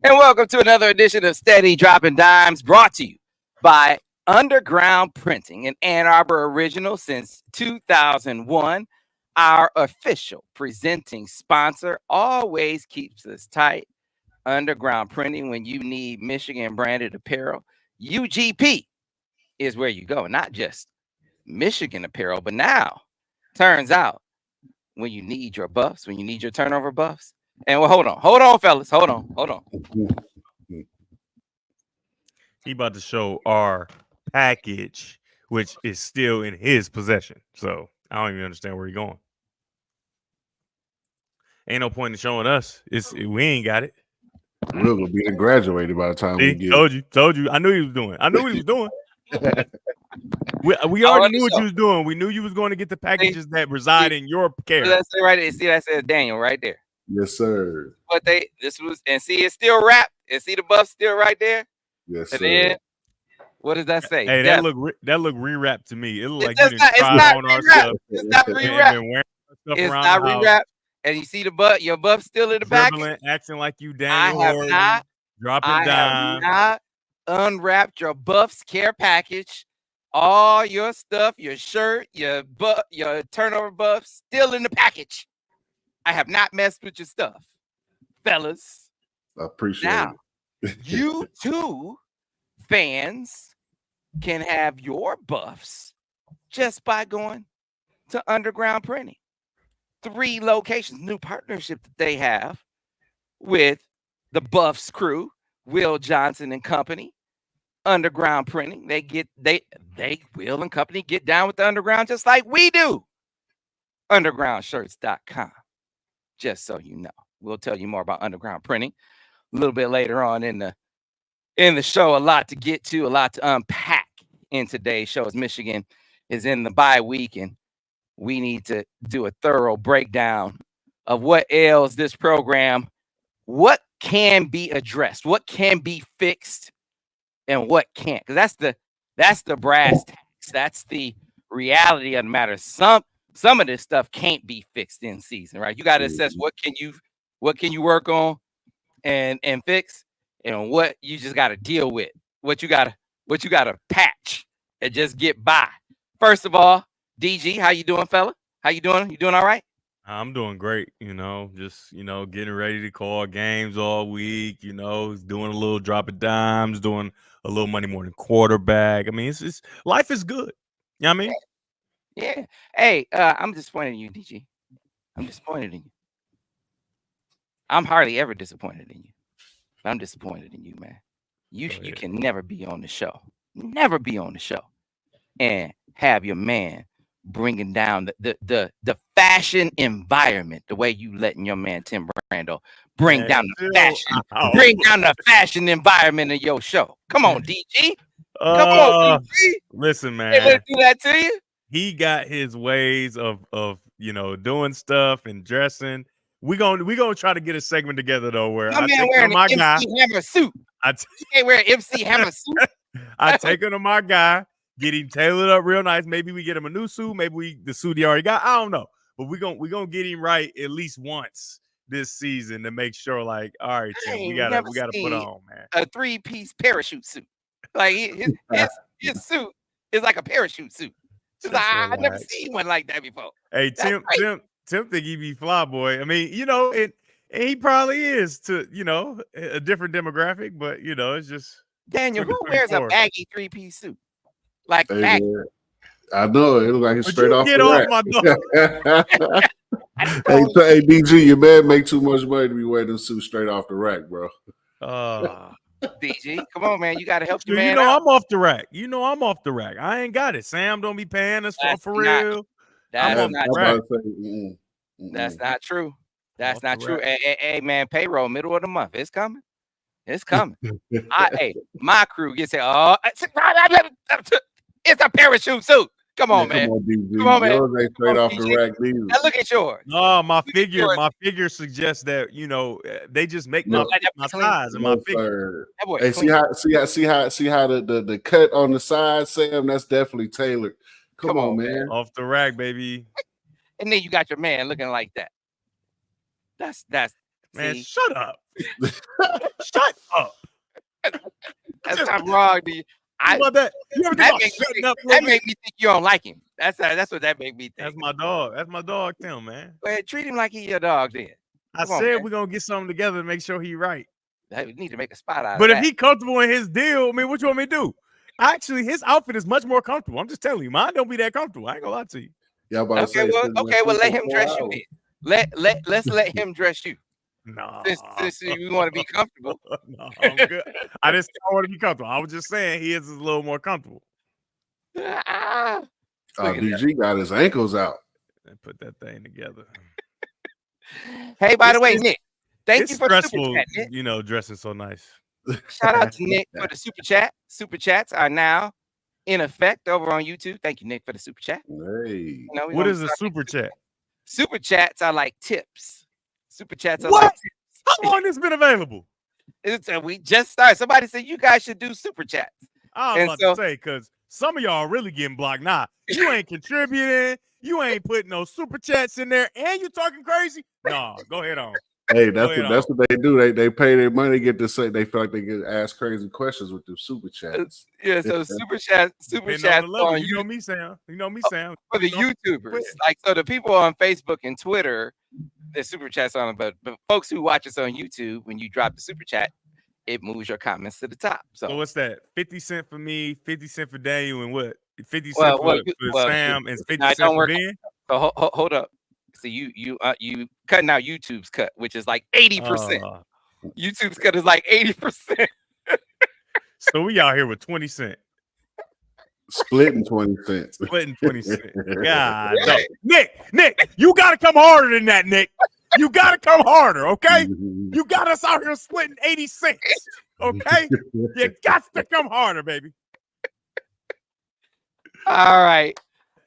And welcome to another edition of Steady Droppin Dimes, brought to you by Underground Printing, an Ann Arbor original since 2001. Our official presenting sponsor always keeps us tight. Underground Printing, when you need Michigan branded apparel, UGP is where you go. Not just Michigan apparel, but now turns out when you need your buffs, when you need your turnover buffs. And well, hold on, fellas. Hold on. He about to show our package, which is still in his possession. So I don't even understand where he's going. Ain't no point in showing us. We ain't got it. We're gonna be graduated by the time we get. Told you. I knew he was doing. We already knew what you was doing. We knew you was going to get the packages that reside in your care. That's right there. See, that says Daniel right there. Yes, sir. But see, it's still wrapped. And see the buff still right there. Yes, and sir. Then, what does that say? Hey, that look rewrapped to me. It looked like you didn't try on our stuff. It's not rewrapped. It's not rewrapped. And you see the butt, your buff still in the back. Acting like you Daniel. I have not. Dropping Dimes. Not unwrapped your buffs care package. All your stuff, your shirt, your turnover buffs, still in the package. I have not messed with your stuff, fellas. I appreciate it. You too, fans, can have your buffs just by going to Underground Printing. 3 locations, new partnership that they have with the Buffs crew, Will Johnson and Company, Underground Printing. Will and Company get down with the Underground just like we do. Undergroundshirts.com. Just so you know, we'll tell you more about Underground Printing a little bit later on in the show. A lot to get to, a lot to unpack in today's show as Michigan is in the bye week, and we need to do a thorough breakdown of what ails this program, what can be addressed, what can be fixed, and what can't. Because that's the brass tacks. That's the reality of the matter. Some of this stuff can't be fixed in season, right? You got to assess what can you work on and fix, and what you just got to deal with, what you got to patch and just get by. First of all, DG, how you doing, fella? How you doing? You doing all right? I'm doing great. Just getting ready to call games all week. Doing a little Droppin Dimes, doing a little Monday morning quarterback. I mean, it's life is good. You know what I mean? Yeah. Hey, I'm disappointed in you, DG. I'm disappointed in you. I'm hardly ever disappointed in you. But I'm disappointed in you, man. You can never be on the show. Never be on the show. And have your man bringing down the fashion environment, the way you letting your man Tim Brando bring down the fashion environment of your show. Come on, DG. Come on, DG. Listen, man. They would do that to you. He got his ways of doing stuff and dressing. We gonna try to get a segment together though where I take wearing my guy. Hammer suit. You can't wear an MC Hammer suit. I take him to my guy, get him tailored up real nice. Maybe we get him a new suit. Maybe the suit he already got. I don't know, but we gonna get him right at least once this season to make sure. Like, all right, Tim, we gotta put on, man, a 3-piece parachute suit. Like his suit is like a parachute suit. I've never seen one like that before. Hey, Tim think he be fly boy. I mean, and he probably is to, a different demographic, but it's just Daniel, who wears a baggy 3-piece suit? Like baggy. I know it looks like it's straight off the rack. Hey, DG, your man make too much money to be wearing them suits straight off the rack, bro. DG, come on, man. You got to help your man out. I'm off the rack. I'm off the rack. I ain't got it. Sam don't be paying us for real. That's not true. That's not true. That's Off not the true. rack. Hey, man, payroll middle of the month. It's coming. It's coming. Hey, my crew gets it. Oh, it's a parachute suit. Come on, man. Come on, DG. Come on, man. Yours ain't straight off the rack, Now either. look at yours. No, my figure suggests that they just make my size and my figure. That boy Hey, see how the cut on the side, Sam? That's definitely tailored. Come on, man. Off the rack, baby. And then you got your man looking like that. That's man. See? Shut up. Shut up. That's not wrong, dude. That made me think you don't like him. That's what that made me think. That's my dog. That's my dog, Tim, man. Go ahead, treat him like he your dog then. I said we're gonna get something together to make sure he right. We need to make a spot out but of that. But if he comfortable in his deal, I mean, what you want me to do? Actually, his outfit is much more comfortable. I'm just telling you, mine don't be that comfortable. I ain't gonna lie to you. Yeah, well, let him dress you then. Let's let him dress you. No, since we want to be comfortable. No, I'm good. I just want to be comfortable. I was just saying he is a little more comfortable. DG got his ankles out. And put that thing together. Hey, by the way, Nick, thank you for stressful, the super chat, Nick. Dressing so nice. Shout out to Nick for the super chat. Super chats are now in effect over on YouTube. Thank you, Nick, for the super chat. Hey, what is a super chat? Super chats are like tips. Super chats are what? like tips. How long has this been available? We just started. Somebody said you guys should do super chats. I was about to say, because some of y'all are really getting blocked. Nah, you ain't contributing. You ain't putting no super chats in there, and you talking crazy. No, go ahead on. Hey, that's what they do. They pay their money, get to say they feel like they get asked crazy questions with the super chats. Yeah, so super chats on you know me, Sam. You know me, Sam. For the YouTubers, like so the people on Facebook and Twitter, the super chats on, but folks who watch us on YouTube, when you drop the super chat, it moves your comments to the top. So what's that? 50 cents for me, 50 cents for Daniel, and what? 50 cents for Sam, and 50 cents for Ben. So hold up. So you cutting out YouTube's cut, which is like 80%. YouTube's cut is like 80%. So we out here with 20 cents. Splitting 20 cents. Splitting 20 cents. God, no. Nick, you gotta come harder than that, Nick. You gotta come harder, okay? You got us out here splitting 80 cents. Okay? You got to come harder, baby. All right.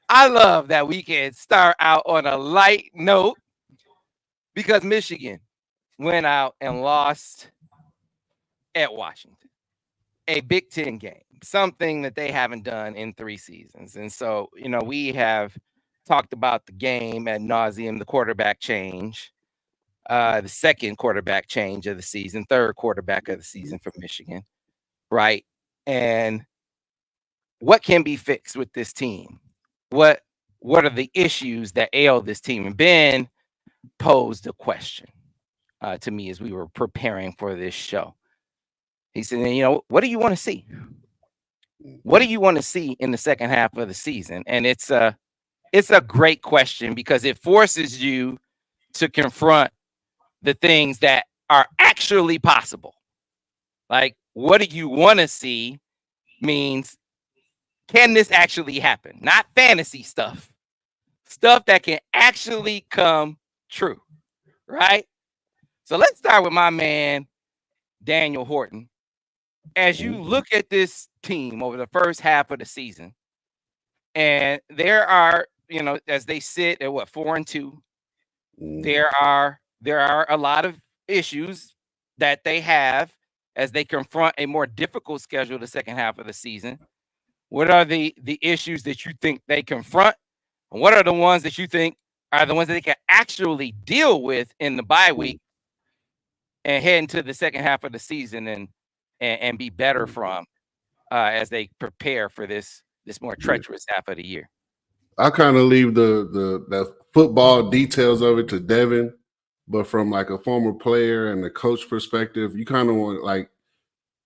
I love that we can start out on a light note because Michigan went out and lost at Washington, a Big Ten game, something that they haven't done in 3 seasons. And so, we have talked about the game ad nauseum, the quarterback change, the second quarterback change of the season, third quarterback of the season for Michigan, right? And what can be fixed with this team? What are the issues that ail this team? And Ben posed a question to me as we were preparing for this show. He said, what do you want to see? What do you want to see in the second half of the season? And it's a great question because it forces you to confront the things that are actually possible. Like, what do you want to see means, can this actually happen? Not fantasy stuff that can actually come true, right? So let's start with my man, Daniel Horton. As you look at this team over the first half of the season, and there are, as they sit at 4-2, there are a lot of issues that they have as they confront a more difficult schedule the second half of the season. What are the issues that you think they confront? And what are the ones that you think are the ones that they can actually deal with in the bye week and head into the second half of the season and be better from as they prepare for this more treacherous half of the year? I kind of leave the football details of it to Devin, but from like a former player and the coach perspective, you kind of want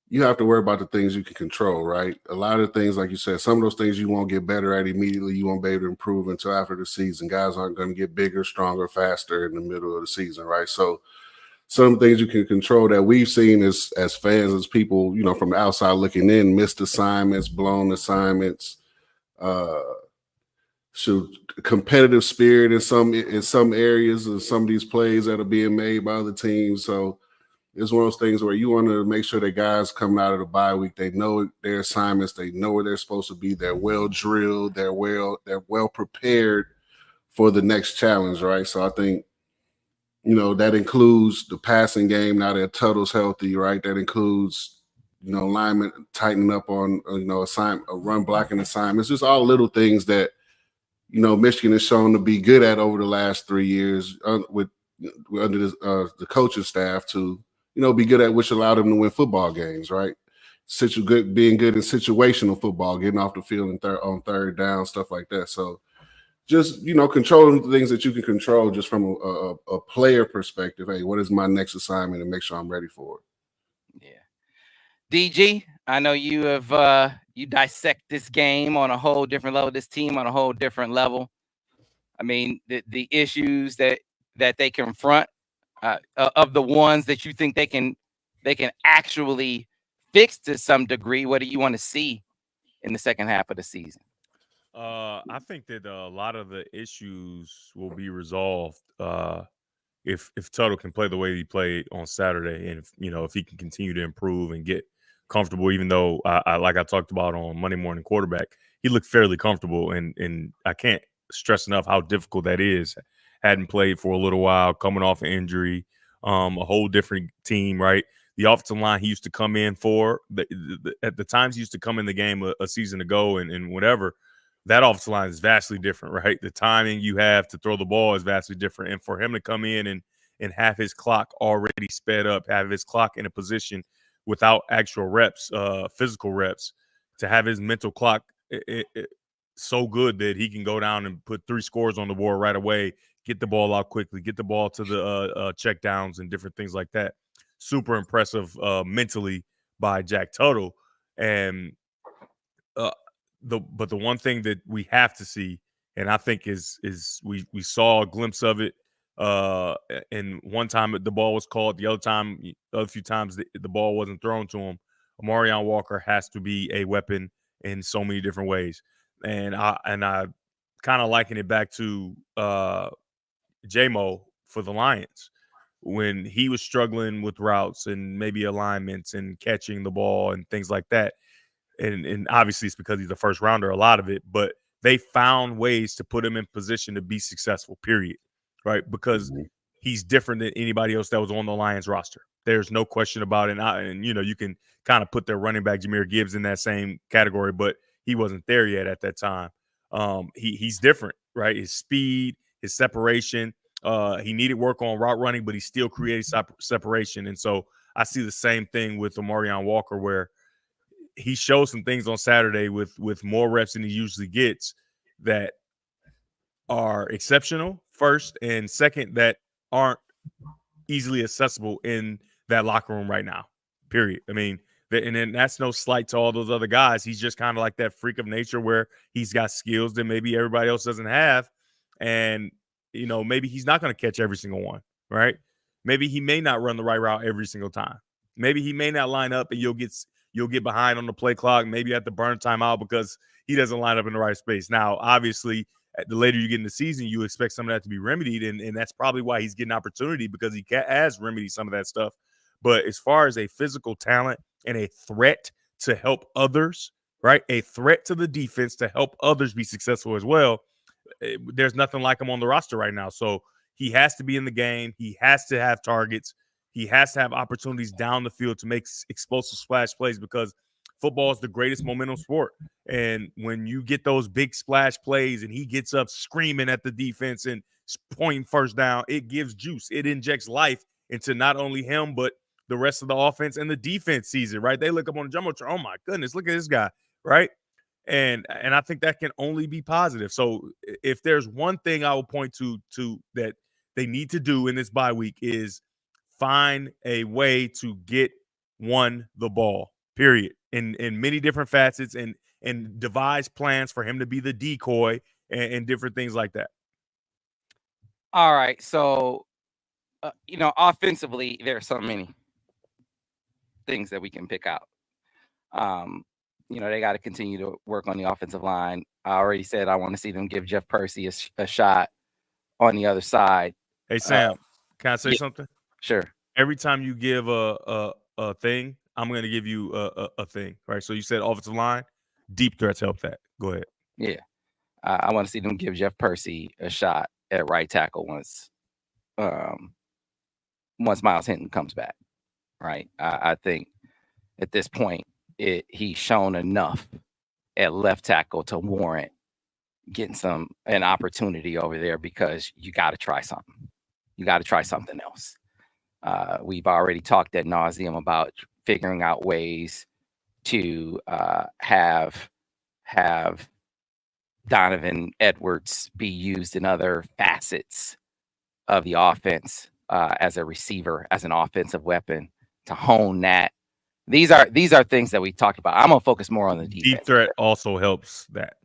you have to worry about the things you can control, right? A lot of things, like you said, some of those things you won't get better at immediately. You won't be able to improve until after the season. Guys aren't going to get bigger, stronger, faster in the middle of the season, right? So some things you can control that we've seen as fans, as people, from the outside looking in, missed assignments, blown assignments, competitive spirit in some areas and some of these plays that are being made by other teams. So it's one of those things where you want to make sure that guys coming out of the bye week, they know their assignments, they know where they're supposed to be, they're well drilled, they're well prepared for the next challenge, right? So I think, that includes the passing game now that Tuttle's healthy, right? That includes, linemen tightening up on, run blocking assignments. Just all little things that, Michigan has shown to be good at over the last 3 years under the coaching staff to, be good at, which allowed them to win football games, right? Being good in situational football, getting off the field on third down, stuff like that. So just, controlling the things that you can control just from a player perspective. Hey, what is my next assignment, and make sure I'm ready for it. Yeah. DG, I know you have you dissect this game on a whole different level, this team on a whole different level. I mean, the issues that they confront, of the ones that you think they can actually fix to some degree, what do you want to see in the second half of the season? I think that a lot of the issues will be resolved if Tuttle can play the way he played on Saturday, and if he can continue to improve and get comfortable. Even though like I talked about on Monday Morning Quarterback, he looked fairly comfortable, and I can't stress enough how difficult that is. Hadn't played for a little while, coming off an injury, a whole different team, right? The offensive line he used to come in for, at the times he used to come in the game a season ago and whatever, that offensive line is vastly different, right? The timing you have to throw the ball is vastly different. And for him to come in and have his clock already sped up, have his clock in a position without actual reps, physical reps, to have his mental clock so good that he can go down and put 3 scores on the board right away, get the ball out quickly, get the ball to the check downs and different things like that. Super impressive mentally by Jack Tuttle. And but the one thing that we have to see, and I think is we saw a glimpse of it. And one time the ball was called, the other few times the ball wasn't thrown to him. Amarion Walker has to be a weapon in so many different ways, and I kind of liken it back to J-Mo for the Lions when he was struggling with routes and maybe alignments and catching the ball and things like that. And obviously it's because he's a first rounder, a lot of it, but they found ways to put him in position to be successful, period. Right? Because he's different than anybody else that was on the Lions roster. There's no question about it. And you can kind of put their running back Jahmyr Gibbs in that same category, but he wasn't there yet at that time. He's different, right? His speed, his separation. He needed work on route running, but he still created separation. And so I see the same thing with Amarion Walker, where he showed some things on Saturday with more reps than he usually gets that are exceptional, first, and second, that aren't easily accessible in that locker room right now, period. I mean, and then that's no slight to all those other guys. He's just kind of like that freak of nature where he's got skills that maybe everybody else doesn't have. And, maybe he's not going to catch every single one, right? Maybe he may not run the right route every single time. Maybe he may not line up and you'll get behind on the play clock. Maybe you have to burn timeout because he doesn't line up in the right space. Now, obviously, the later you get in the season, you expect some of that to be remedied, and that's probably why he's getting opportunity, because he has remedied some of that stuff. But as far as a physical talent and a threat to help others, right, a threat to the defense to help others be successful as well, there's nothing like him on the roster right now. So he has to be in the game. He has to have targets. He has to have opportunities down the field to make explosive splash plays, because football is the greatest momentum sport. And when you get those big splash plays and he gets up screaming at the defense and pointing first down, it gives juice. It injects life into not only him, but the rest of the offense, and the defense sees it, right? They look up on the jumbotron, oh my goodness, look at this guy, right? And I think that can only be positive. So if there's one thing I will point to that they need to do in this bye week is find a way to get one the ball, period, in many different facets, and devise plans for him to be the decoy and different things like that. All right. So, offensively, there are so many things that we can pick out. they got to continue to work on the offensive line. I already said I want to see them give Jeff Percy a shot on the other side. Hey Sam, can I say something? Sure. Every time you give a thing, I'm going to give you a thing, right? So you said offensive line, deep threats help that. Go ahead. Yeah. I want to see them give Jeff Percy a shot at right tackle once Miles Hinton comes back, right? I think at this point he's shown enough at left tackle to warrant getting an opportunity over there, because you got to try something. You got to try something else. We've already talked ad nauseum about figuring out ways to have Donovan Edwards be used in other facets of the offense, as a receiver, as an offensive weapon, to hone that. These are things that we talked about. I'm gonna focus more on the defense. Deep threat also helps that.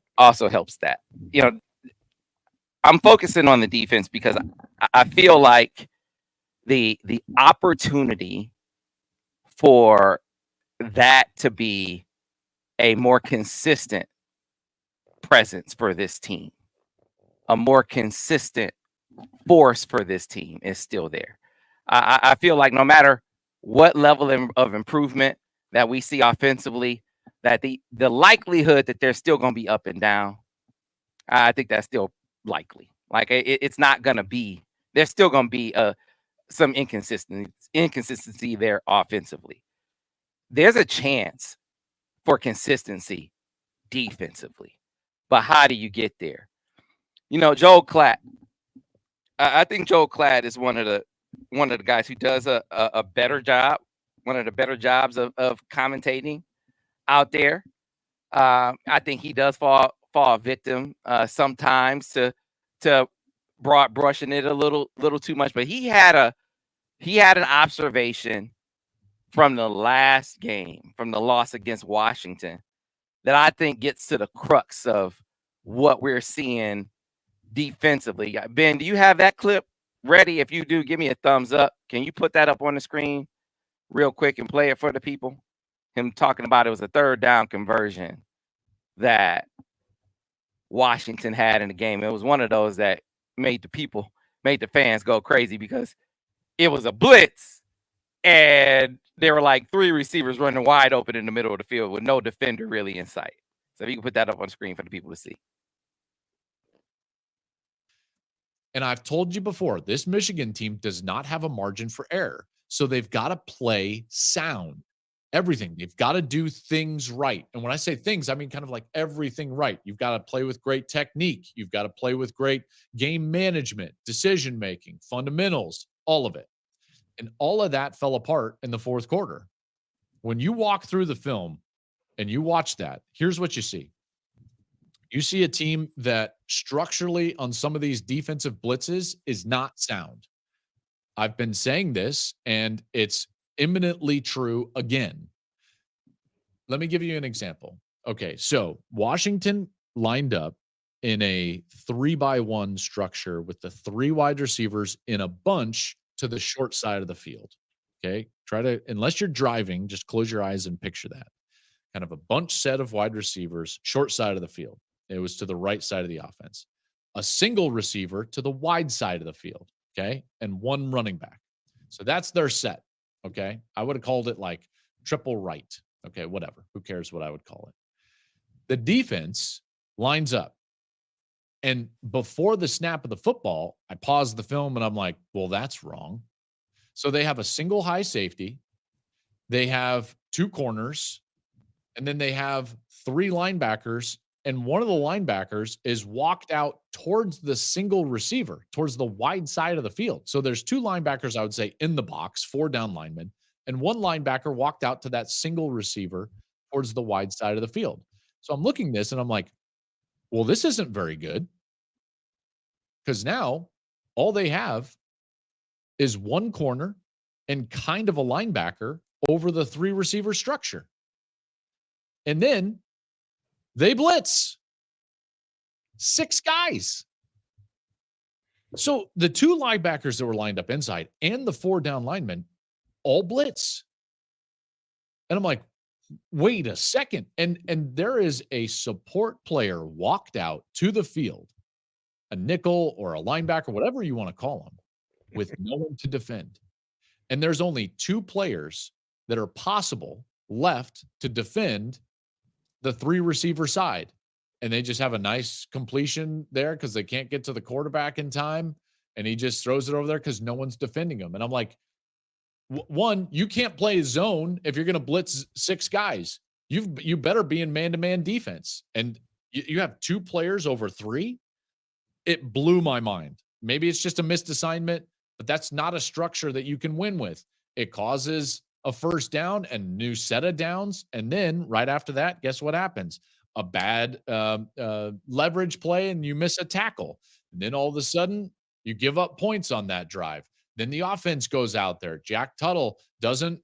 I'm focusing on the defense because I feel like the opportunity for that to be a more consistent presence for this team, a more consistent force for this team, is still there. I feel like no matter what level of improvement that we see offensively, that the likelihood that they're still going to be up and down, I think that's still likely. Like it's not going to be. There's still going to be some inconsistency there offensively. There's a chance for consistency defensively, but how do you get there? Joel Klatt. I think Joel Klatt is one of the guys who does a better job, one of the better jobs of commentating out there. I think he does fall victim sometimes to broad brushing it a little too much. But he had an observation from the last game, from the loss against Washington, that I think gets to the crux of what we're seeing defensively. Ben, do you have that clip ready? If you do, give me a thumbs up. Can you put that up on the screen real quick and play it for the people? Him talking about it was a third down conversion that Washington had in the game. It was one of those that made the fans go crazy, because it was a blitz and there were like three receivers running wide open in the middle of the field with no defender really in sight. So if you can put that up on screen for the people to see. And I've told you before, this Michigan team does not have a margin for error. So they've got to play sound. Everything. They've got to do things right. And when I say things, I mean kind of like everything right. You've got to play with great technique. You've got to play with great game management, decision-making, fundamentals, all of it. And all of that fell apart in the fourth quarter. When you walk through the film and you watch that, here's what you see. You see a team that structurally on some of these defensive blitzes is not sound. I've been saying this, and it's imminently true again. Let me give you an example. Okay, so Washington lined up in a 3-by-1 structure with the 3 wide receivers in a bunch to the short side of the field. Okay, unless you're driving, just close your eyes and picture that. Kind of a bunch set of wide receivers, short side of the field. It was to the right side of the offense. A single receiver to the wide side of the field, okay? And one running back. So that's their set, okay? I would have called it like triple right. Okay, whatever. Who cares what I would call it? The defense lines up. And before the snap of the football, I paused the film and I'm like, well, that's wrong. So they have a single high safety. They have 2 corners. And then they have 3 linebackers. And one of the linebackers is walked out towards the single receiver, towards the wide side of the field. So there's 2 linebackers, I would say, in the box, 4 down linemen, and one linebacker walked out to that single receiver towards the wide side of the field. So I'm looking at this and I'm like, well, this isn't very good, because now all they have is 1 corner and kind of a linebacker over the 3 receiver structure. And then they blitz 6 guys. So the 2 linebackers that were lined up inside and the 4 down linemen all blitz. And I'm like, wait a second. And there is a support player walked out to the field, a nickel or a linebacker, whatever you want to call him, with no one to defend. And there's only 2 players that are possible left to defend the 3 receiver side. And they just have a nice completion there because they can't get to the quarterback in time. And he just throws it over there because no one's defending him. And I'm like, one, you can't play zone if you're going to blitz 6 guys. You better be in man-to-man defense. And you have 2 players over 3. It blew my mind. Maybe it's just a missed assignment, but that's not a structure that you can win with. It causes a first down and new set of downs. And then right after that, guess what happens? A bad leverage play and you miss a tackle. And then all of a sudden you give up points on that drive. Then the offense goes out there. Jack Tuttle doesn't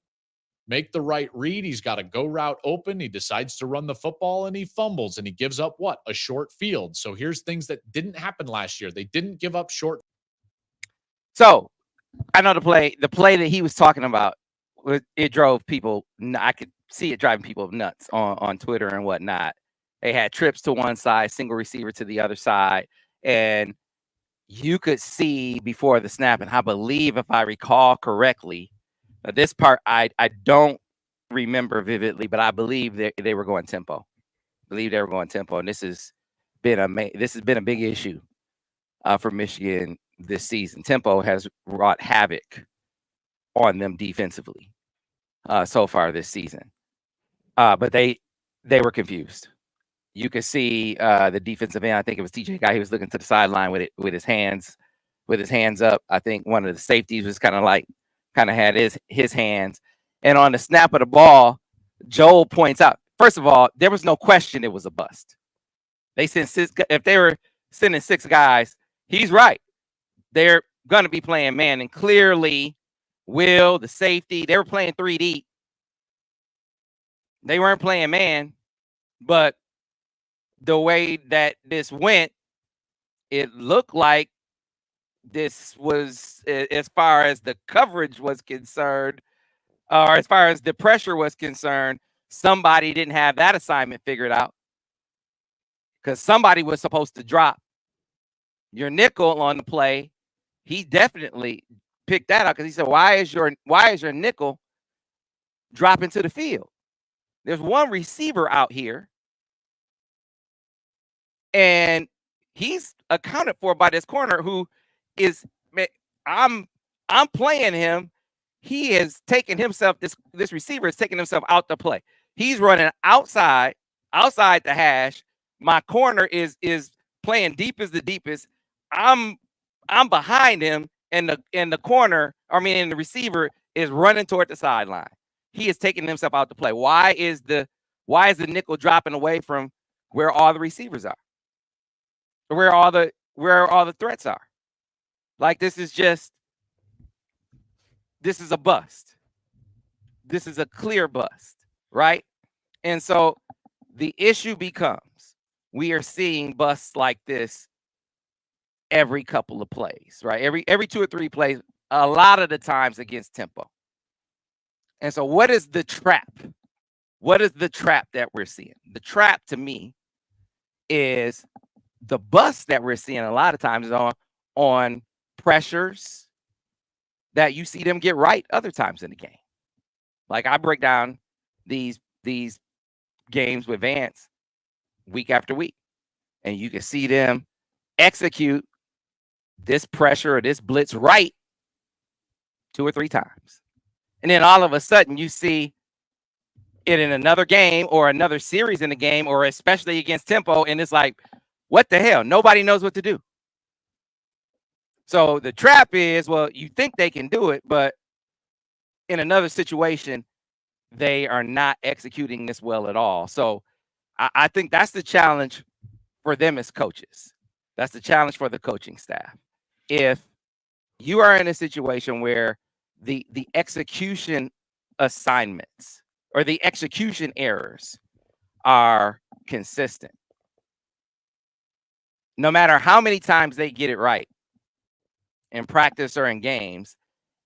make the right read. He's got a go route open. He decides to run the football and he fumbles and he gives up what? A short field. So here's things that didn't happen last year. They didn't give up short. So I know the play that he was talking about, it drove people. I could see it driving people nuts on Twitter and whatnot. They had trips to one side, single receiver to the other side. And you could see before the snap, and I believe if I recall correctly, this part I don't remember vividly, but I believe they were going tempo. And this has been a big issue for Michigan this season. Tempo has wrought havoc on them defensively so far this season. But they were confused. You could see the defensive end. I think it was TJ guy. He was looking to the sideline with his hands up. I think one of the safeties was kind of had his hands. And on the snap of the ball, Joel points out, first of all, there was no question it was a bust. They sent 6. If they were sending 6 guys, he's right. They're going to be playing man. And clearly, Will, the safety, they were playing 3 deep. They weren't playing man. But the way that this went, it looked like this was, as far as the coverage was concerned, or as far as the pressure was concerned, somebody didn't have that assignment figured out, because somebody was supposed to drop your nickel on the play. He definitely picked that up because he said, why is your nickel dropping to the field? There's one receiver out here, and he's accounted for by this corner who is, I'm playing him. He has taken himself, this receiver is taking himself out to play. He's running outside the hash. My corner is playing deep as the deepest. I'm behind him, and the receiver is running toward the sideline. He is taking himself out to play. Why is the nickel dropping away from where all the receivers are? Where all the threats are? Like, this is a bust. This is a clear bust, right? And so the issue becomes, we are seeing busts like this every couple of plays, right? Every 2 or 3 plays, a lot of the times against tempo. And so what is the trap? What is the trap that we're seeing? The trap to me is the bust that we're seeing a lot of times is on pressures that you see them get right other times in the game. Like, I break down these games with Vance week after week, and you can see them execute this pressure or this blitz right 2 or 3 times. And then all of a sudden you see it in another game or another series in the game, or especially against tempo, and it's like, what the hell? Nobody knows what to do. So the trap is, well, you think they can do it, but in another situation, they are not executing this well at all. So I think that's the challenge for them as coaches. That's the challenge for the coaching staff. If you are in a situation where the execution assignments or the execution errors are consistent, no matter how many times they get it right in practice or in games,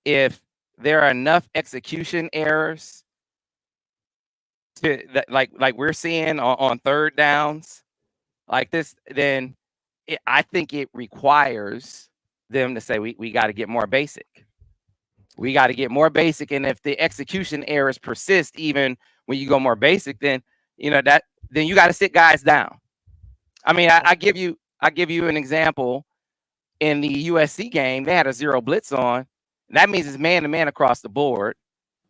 if there are enough execution errors like we're seeing on third downs like this, then I think it requires them to say we got to get more basic. We got to get more basic, and if the execution errors persist, even when you go more basic, then then you got to sit guys down. I mean, I give you an example. In the USC game, they had a zero blitz on. That means it's man to man across the board,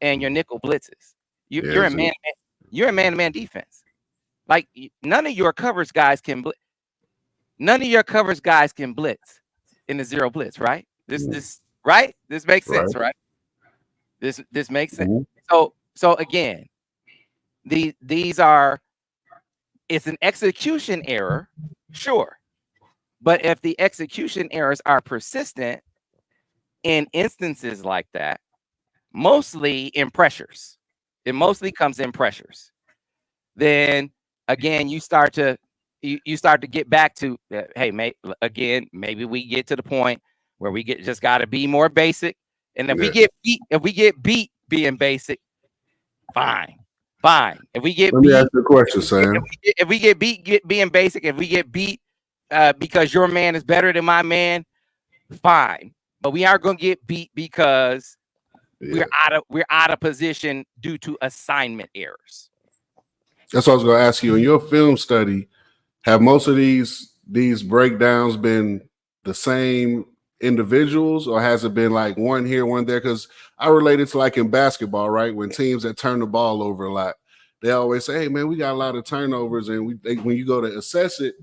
and your nickel blitzes. You're in man-to-man defense. Like none of your coverage guys can blitz. None of your coverage guys can blitz in the zero blitz, right? This right? This makes sense, right? This makes sense. Mm-hmm. So again, these are, it's an execution error, sure. But if the execution errors are persistent in instances like that, mostly in pressures, it mostly comes in pressures. Then again, you start to get back to, hey, maybe we get to the point where we just got to be more basic. And if we get beat being basic, fine. If we get let me ask you a question, Sam. If we get beat being basic, if we get beat because your man is better than my man, fine. But we aren't going to get beat because we're out of position due to assignment errors. That's what I was going to ask you. In your film study, have most of these breakdowns been the same individuals, or has it been like one here, one there? Because I relate it to like in basketball, right? When teams that turn the ball over a lot, they always say, hey, man, we got a lot of turnovers. And when you go to assess it,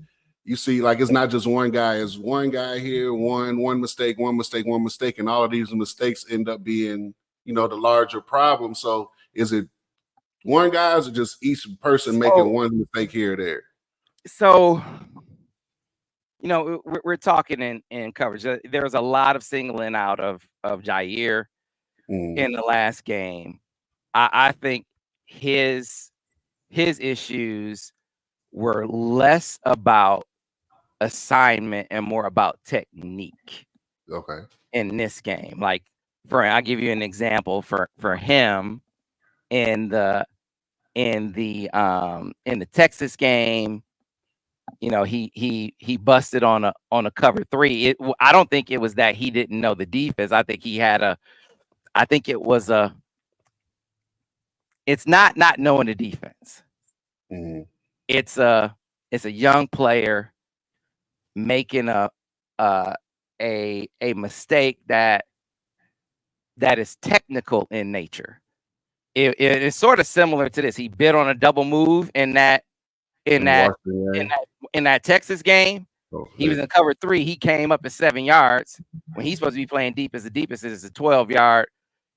you see, like, it's not just one guy. It's one guy here, one mistake. And all of these mistakes end up being, the larger problem. So is it one guy, or is it just each person making one mistake here or there? So, we're talking in coverage. There's a lot of singling out of Jair in the last game. I think his issues were less about assignment and more about technique. Okay. In this game, like I'll give you an example for him in the Texas game. He busted on a cover 3. I don't think it was that he didn't know the defense. I think it's not knowing the defense. Mm-hmm. It's a young player making a mistake that is technical in nature. It's sort of similar to this. He bid on a double move in that Texas game. He was in cover 3. He came up at 7 yards when he's supposed to be playing deep. As the deepest is a 12-yard.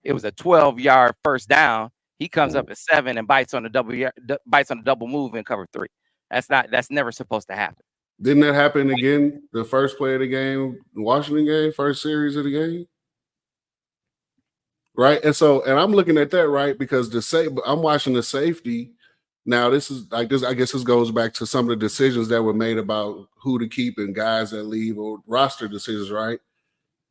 It was a 12-yard first down. He comes up at 7 and bites on a double move in cover 3. That's never supposed to happen. Didn't that happen again? The first play of the game, the Washington game, first series of the game, right? And I'm looking at that, right, because I'm watching the safety. Now this is like this. I guess this goes back to some of the decisions that were made about who to keep and guys that leave, or roster decisions, right?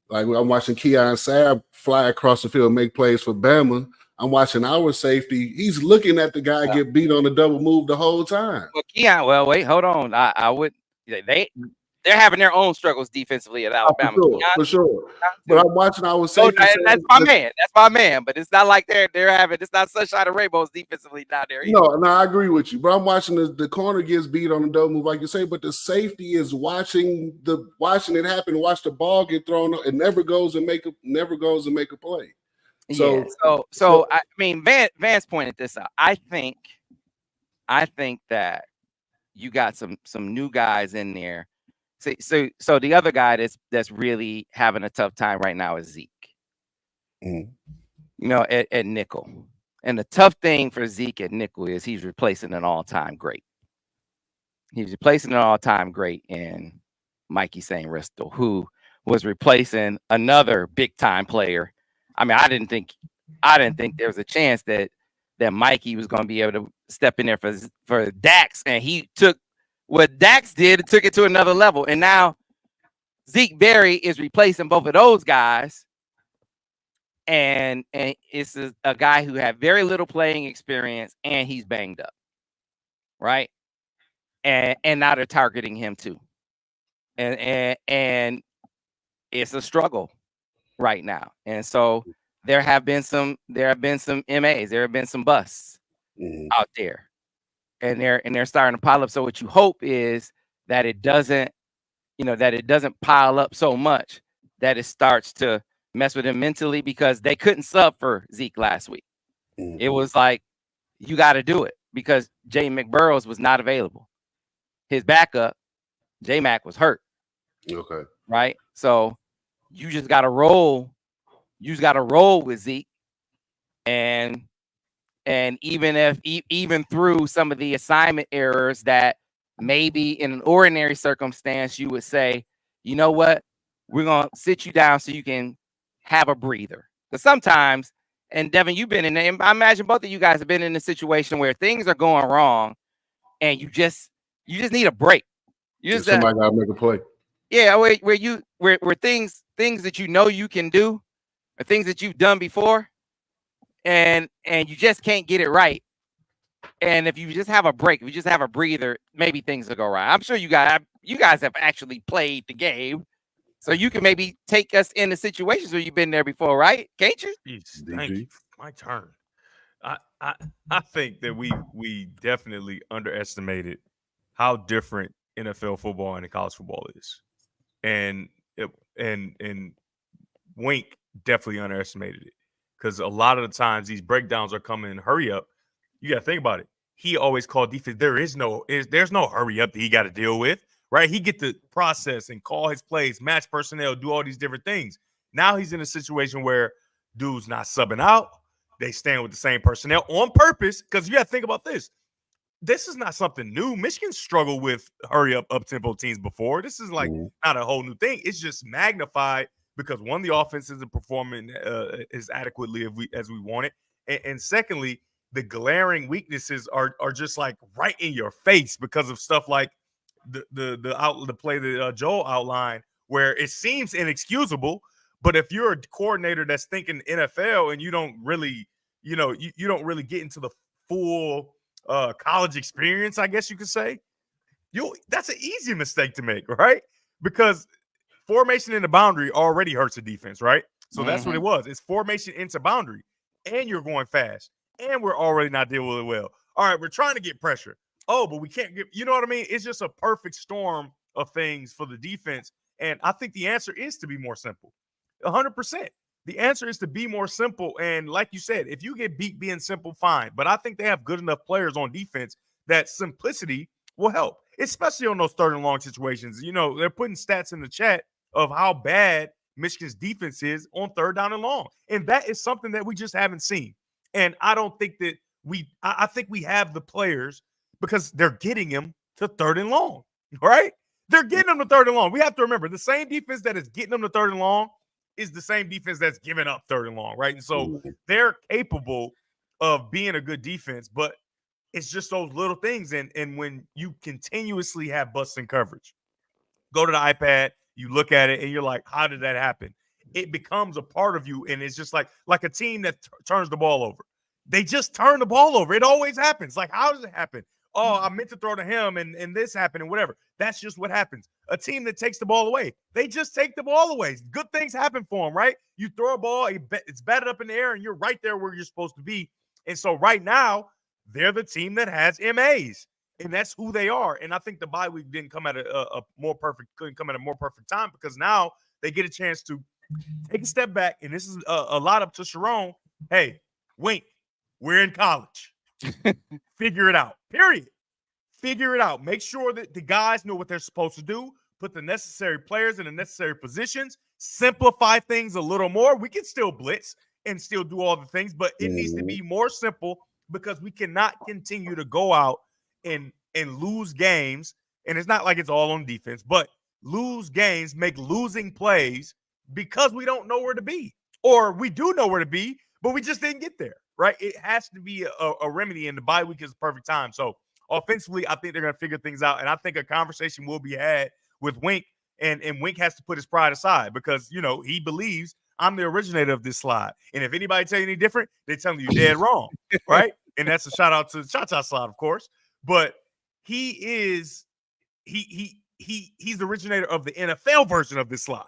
Like I'm watching Keon Sabb fly across the field and make plays for Bama. I'm watching our safety. He's looking at the guy get beat on the double move the whole time. Well, Keon, wait, hold on. I would. They're having their own struggles defensively at Alabama. For sure. But I'm watching our safety. That's my man. That's my man. But it's not like they're having. It's not sunshine and rainbows defensively down there. No, I agree with you. But I'm watching the corner gets beat on the double move, like you say. But the safety is watching it happen. Watch the ball get thrown. It never goes and make a play. So I mean, Vance pointed this out. I think that you got some new guys in there. So the other guy that's really having a tough time right now is Zeke. At nickel. And the tough thing for Zeke at nickel is he's replacing an all-time great. He's replacing an all-time great in Mike Sainristil, who was replacing another big-time player. I mean, I didn't think there was a chance that Mikey was going to be able to step in there for Dax, and he took what Dax did and took it to another level. And now Zeke Berry is replacing both of those guys and it's a guy who had very little playing experience, and he's banged up, right? And now they're targeting him too, and it's a struggle right now. And so there have been some MAs, there have been some busts out there, and they're starting to pile up. So what you hope is that it doesn't pile up so much that it starts to mess with him mentally, because they couldn't sub for Zeke last week. It was like, you got to do it, because Jay McBurrows was not available. His backup, J Mac, was hurt. Okay. Right. So you just got to roll. You just got to roll with Zeke, and even through some of the assignment errors that maybe in an ordinary circumstance you would say, you know what, we're gonna sit you down so you can have a breather. Because sometimes, and Devin, you've been in, and I imagine both of you guys have been in a situation where things are going wrong, and you just need a break. You just somebody gotta make a play. Yeah, where things that you can do, or things that you've done before, and you just can't get it right. And if you just have a break, if you just have a breather, maybe things will go right. I'm sure you guys have actually played the game, so you can maybe take us into situations where you've been there before, right? Can't you? Jeez, thank you. My turn. I think that we definitely underestimated how different NFL football and college football is, and Wink definitely underestimated it, because a lot of the times these breakdowns are coming in hurry up. You got to think about it. He always called defense. There's no hurry up that he got to deal with, right? He get to process and call his plays, match personnel, do all these different things. Now he's in a situation where dude's not subbing out. They stand with the same personnel on purpose, because you got to think about this. This is not something new. Michigan struggled with hurry up tempo teams before. This is like not a whole new thing. It's just magnified because, one, the offense isn't performing as adequately as we want it, and secondly, the glaring weaknesses are just like right in your face because of stuff like the play that Joel outlined, where it seems inexcusable. But if you're a coordinator that's thinking NFL and you don't really, you don't really get into the full college experience, I guess you could say, that's an easy mistake to make, right? Because formation in the boundary already hurts the defense, right? So that's what it was. It's formation into boundary, and you're going fast, and we're already not dealing with it well. All right, we're trying to get pressure. Oh, but we can't get, you know what I mean? It's just a perfect storm of things for the defense. And I think the answer is to be more simple. 100%. The answer is to be more simple. And like you said, if you get beat being simple, fine. But I think they have good enough players on defense that simplicity will help, especially on those third and long situations. They're putting stats in the chat of how bad Michigan's defense is on third down and long. And that is something that we just haven't seen. And I don't think that I think we have the players, because they're getting him to third and long, right? They're getting them to third and long. We have to remember, the same defense that is getting them to third and long is the same defense that's giving up third and long, right? And so they're capable of being a good defense, but it's just those little things. And when you continuously have busting coverage, go to the iPad, you look at it, and you're like, how did that happen? It becomes a part of you, and it's just like a team that turns the ball over. They just turn the ball over. It always happens. Like, how does it happen? Oh, I meant to throw to him, and this happened, and whatever. That's just what happens. A team that takes the ball away, they just take the ball away. Good things happen for them, right? You throw a ball, it's batted up in the air, and you're right there where you're supposed to be. And so right now, they're the team that has MAs, and that's who they are. And I think the bye week couldn't come at a more perfect time, because now they get a chance to take a step back. And this is a lot up to Sharon. Hey, Wink, we're in college. Figure it out. Period. Figure it out. Make sure that the guys know what they're supposed to do. Put the necessary players in the necessary positions. Simplify things a little more. We can still blitz and still do all the things, but it needs to be more simple, because we cannot continue to go out and lose games. And it's not like it's all on defense, but lose games, make losing plays because we don't know where to be, or we do know where to be, but we just didn't get there, right? It has to be a remedy, and the bye week is the perfect time. So offensively, I think they're going to figure things out, and I think a conversation will be had with Wink, and Wink has to put his pride aside, because, he believes I'm the originator of this slide. And if anybody tell you any different, they're telling you dead wrong, right? And that's a shout out to the Cha-Cha slide, of course. But he's the originator of the NFL version of this slide.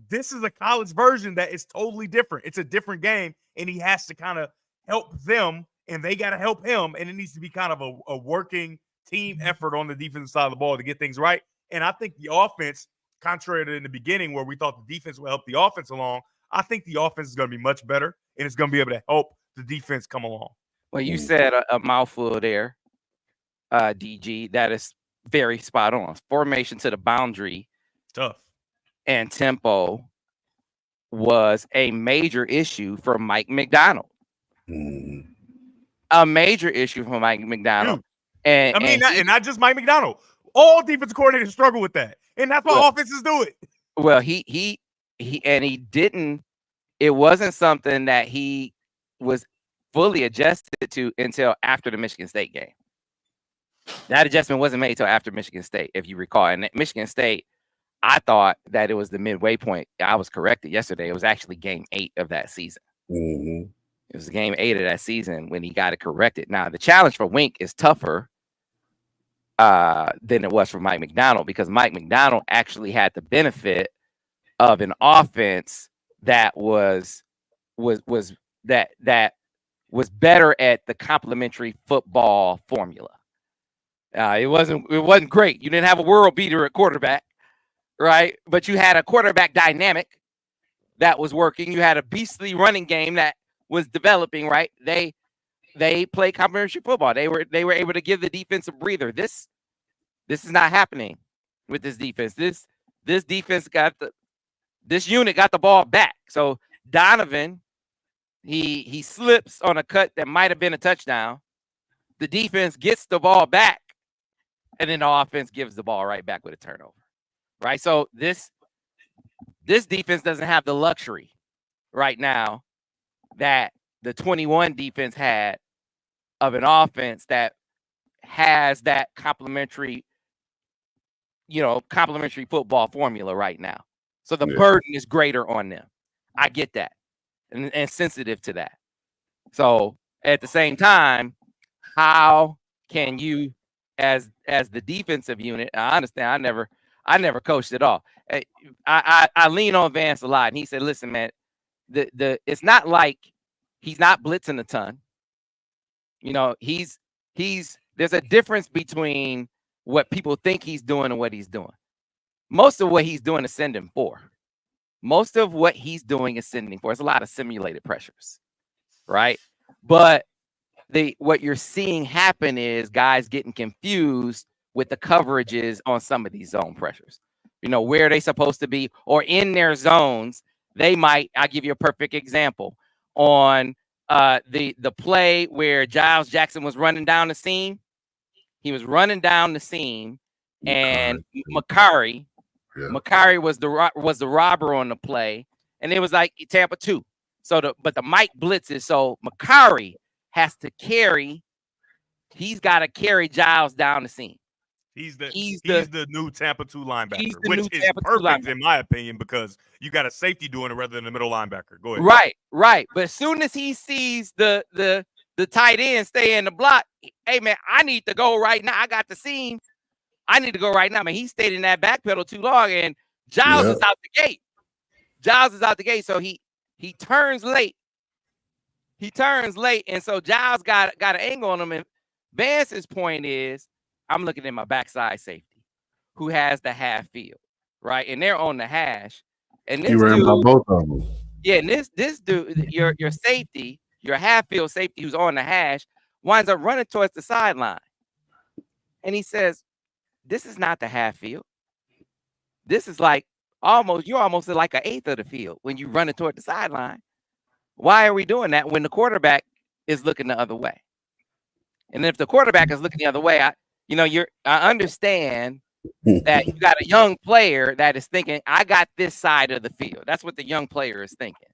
This is a college version that is totally different. It's a different game, and he has to kind of help them, and they got to help him, and it needs to be kind of a working team effort on the defensive side of the ball to get things right. And I think the offense, contrary to in the beginning where we thought the defense would help the offense along, I think the offense is going to be much better, and it's going to be able to help the defense come along. Well, you said a mouthful there, DG. That is very spot on. Formation to the boundary. Tough. And tempo was a major issue for Mike MacDonald. A major issue for Mike MacDonald. Dude, and not just Mike MacDonald. All defensive coordinators struggle with that. And that's why offenses do it. Well, he didn't. It wasn't something that he was fully adjusted to until after the Michigan State game. That adjustment wasn't made until after Michigan State, if you recall. And Michigan State, I thought that it was the midway point. I was corrected yesterday. It was actually game 8 of that season. It was game 8 of that season when he got it corrected. Now, the challenge for Wink is tougher than it was for Mike MacDonald, because Mike MacDonald actually had the benefit of an offense that was better at the complementary football formula. It wasn't great. You didn't have a world beater at quarterback, right? But you had a quarterback dynamic that was working. You had a beastly running game that was developing, right? They played complementary football. They were able to give the defense a breather. This is not happening with this defense. This defense this unit got the ball back. So Donovan, he slips on a cut that might have been a touchdown. The defense gets the ball back, and then the offense gives the ball right back with a turnover, right? So this defense doesn't have the luxury right now that the 21 defense had of an offense that has that complementary football formula right now. So the burden is greater on them. I get that and sensitive to that. So at the same time, how can you, as the defensive unit, I understand I never coached at all. I lean on Vance a lot, and he said, listen, man, it's not like he's not blitzing a ton. There's a difference between what people think he's doing and what he's doing. Most of what he's doing is sending for. Most of what he's doing is sending for. It's a lot of simulated pressures, right? But what you're seeing happen is guys getting confused with the coverages on some of these zone pressures. Where are they supposed to be, or in their zones, I'll give you a perfect example on the play where Giles Jackson was running down the seam. He was running down the seam, and Makari was the robber on the play, and it was like Tampa 2. But the Mike blitzes, so Makari has to carry. He's got to carry Giles down the seam. He's the new Tampa 2 linebacker, which is perfect in my opinion, because you got a safety doing it rather than a middle linebacker. Go ahead. Right. But as soon as he sees the tight end stay in the block, hey man, I need to go right now. I got the seam. I need to go right now, man. He stayed in that back pedal too long, and Giles is out the gate. So he turns late. And so Giles got an angle on him. And Vance's point is, I'm looking at my backside safety, who has the half field, right? And they're on the hash. And this ran by both of them. Yeah, and this dude, your safety, your half field safety who's on the hash, winds up running towards the sideline. And he says, this is not the half field. This is like you're almost like an eighth of the field when you run it toward the sideline. Why are we doing that when the quarterback is looking the other way? And if the quarterback is looking the other way, I understand that you got a young player that is thinking, I got this side of the field. That's what the young player is thinking.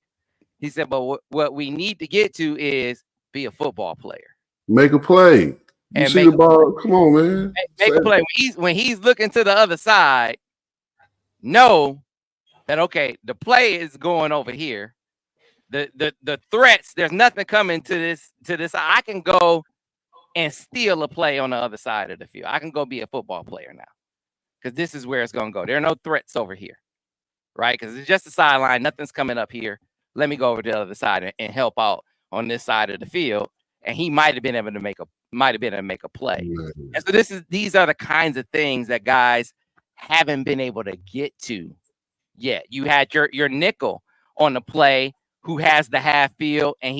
He said, but what we need to get to is be a football player. Make a play. You see the ball. Come on, man. Make a play. When he's looking to the other side, know that, okay, the play is going over here. The threats, there's nothing coming to this. I can go and steal a play on the other side of the field. I can go be a football player now because this is where it's going to go. There are no threats over here, right? Because it's just a sideline. Nothing's coming up here. Let me go over to the other side and help out on this side of the field. And he might have been able to make a play. And so these are the kinds of things that guys haven't been able to get to yet. You had your nickel on the play who has the half field, and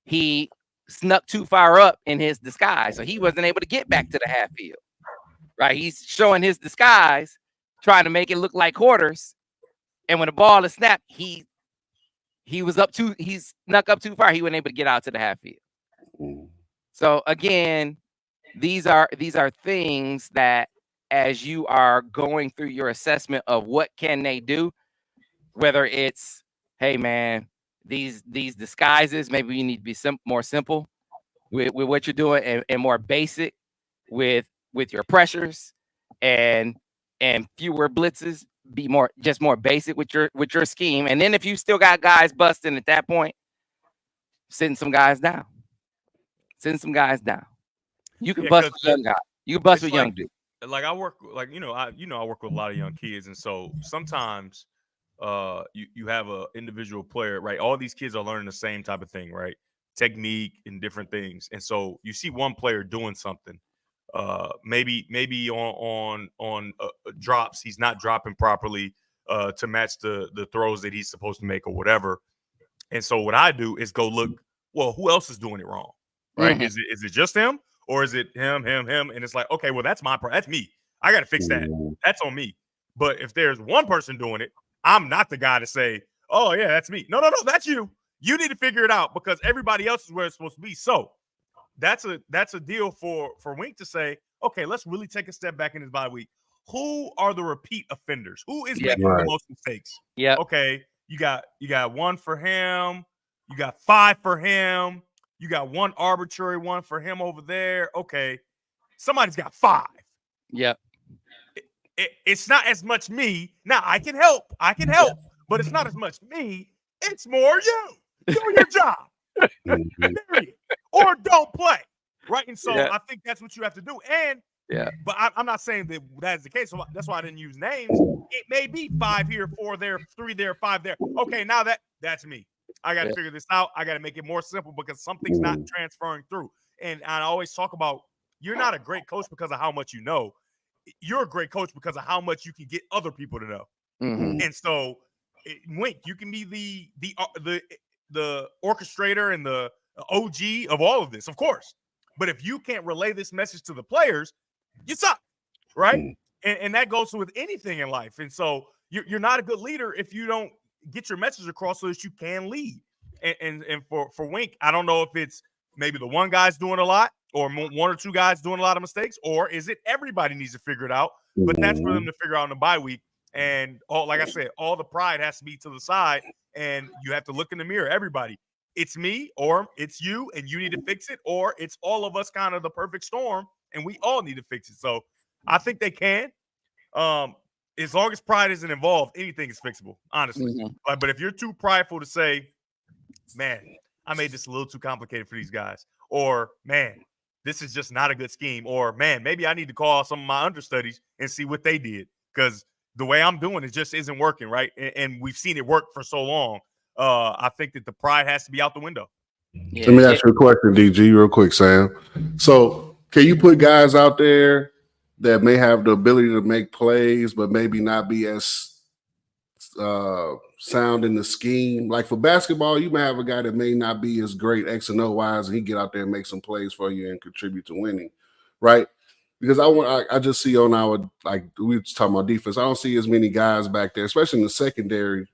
he snuck too far up in his disguise, so he wasn't able to get back to the half field. Right? He's showing his disguise, trying to make it look like quarters, and when the ball is snapped, he snuck up too far. He wasn't able to get out to the half field. So again, these are things that, as you are going through your assessment of what can they do, whether it's, hey man, these disguises, maybe you need to be more simple with what you're doing and more basic with your pressures and fewer blitzes, be more basic with your scheme. And then if you still got guys busting at that point, send some guys down. You can bust with young guys. You can bust with young dudes. Like I work, like I work with a lot of young kids, and so sometimes you have a individual player, right? All these kids are learning the same type of thing, right? Technique and different things, and so you see one player doing something, maybe on drops, he's not dropping properly to match the throws that he's supposed to make or whatever. And so what I do is go look, well, who else is doing it wrong, right? Mhm. Is it just him, or is it him? And it's like, okay, well, that's me. I got to fix that. That's on me. But if there's one person doing it, I'm not the guy to say, oh yeah, that's me. No, that's you. You need to figure it out because everybody else is where it's supposed to be. So that's a deal for Wink to say, okay, let's really take a step back in his bye week. Who are the repeat offenders? Who is making the most mistakes? Yeah. Okay, you got one for him. You got 5 for him. You got one arbitrary one for him over there. Okay, somebody's got 5. Yep. It's not as much me. Now I can help, but it's not as much me. It's more you. Do your job. Period. Or don't play. Right. And so I think that's what you have to do. And but I'm not saying that is the case. So that's why I didn't use names. It may be 5 here, 4 there, 3 there, 5 there. Okay, now that's me. I got to figure this out. I got to make it more simple because something's not transferring through. And I always talk about, you're not a great coach because of how much you know. You're a great coach because of how much you can get other people to know. Mm-hmm. And so, Wink, you can be the orchestrator and the OG of all of this, of course. But if you can't relay this message to the players, you suck, right? And that goes with anything in life. And so you're not a good leader if you don't get your message across so that you can lead. And for Wink, I don't know if it's maybe the one guy's doing a lot or 1 or 2 guys doing a lot of mistakes, or is it everybody needs to figure it out? But that's for them to figure out in the bye week. And like I said, all the pride has to be to the side, and you have to look in the mirror. Everybody, it's me or it's you, and you need to fix it, or it's all of us, kind of the perfect storm, and we all need to fix it. So I think they can. As long as pride isn't involved, anything is fixable, honestly. Mm-hmm. But if you're too prideful to say, man, I made this a little too complicated for these guys, or man, this is just not a good scheme, or man, maybe I need to call some of my understudies and see what they did, because the way I'm doing it just isn't working, right? And we've seen it work for so long. I think that the pride has to be out the window. Let me ask you a question, DG, real quick, Sam. So can you put guys out there that may have the ability to make plays, but maybe not be as sound in the scheme? Like for basketball, you may have a guy that may not be as great X and O wise, and he get out there and make some plays for you and contribute to winning, right? Because I just see on our, like we were talking about defense, I don't see as many guys back there, especially in the secondary.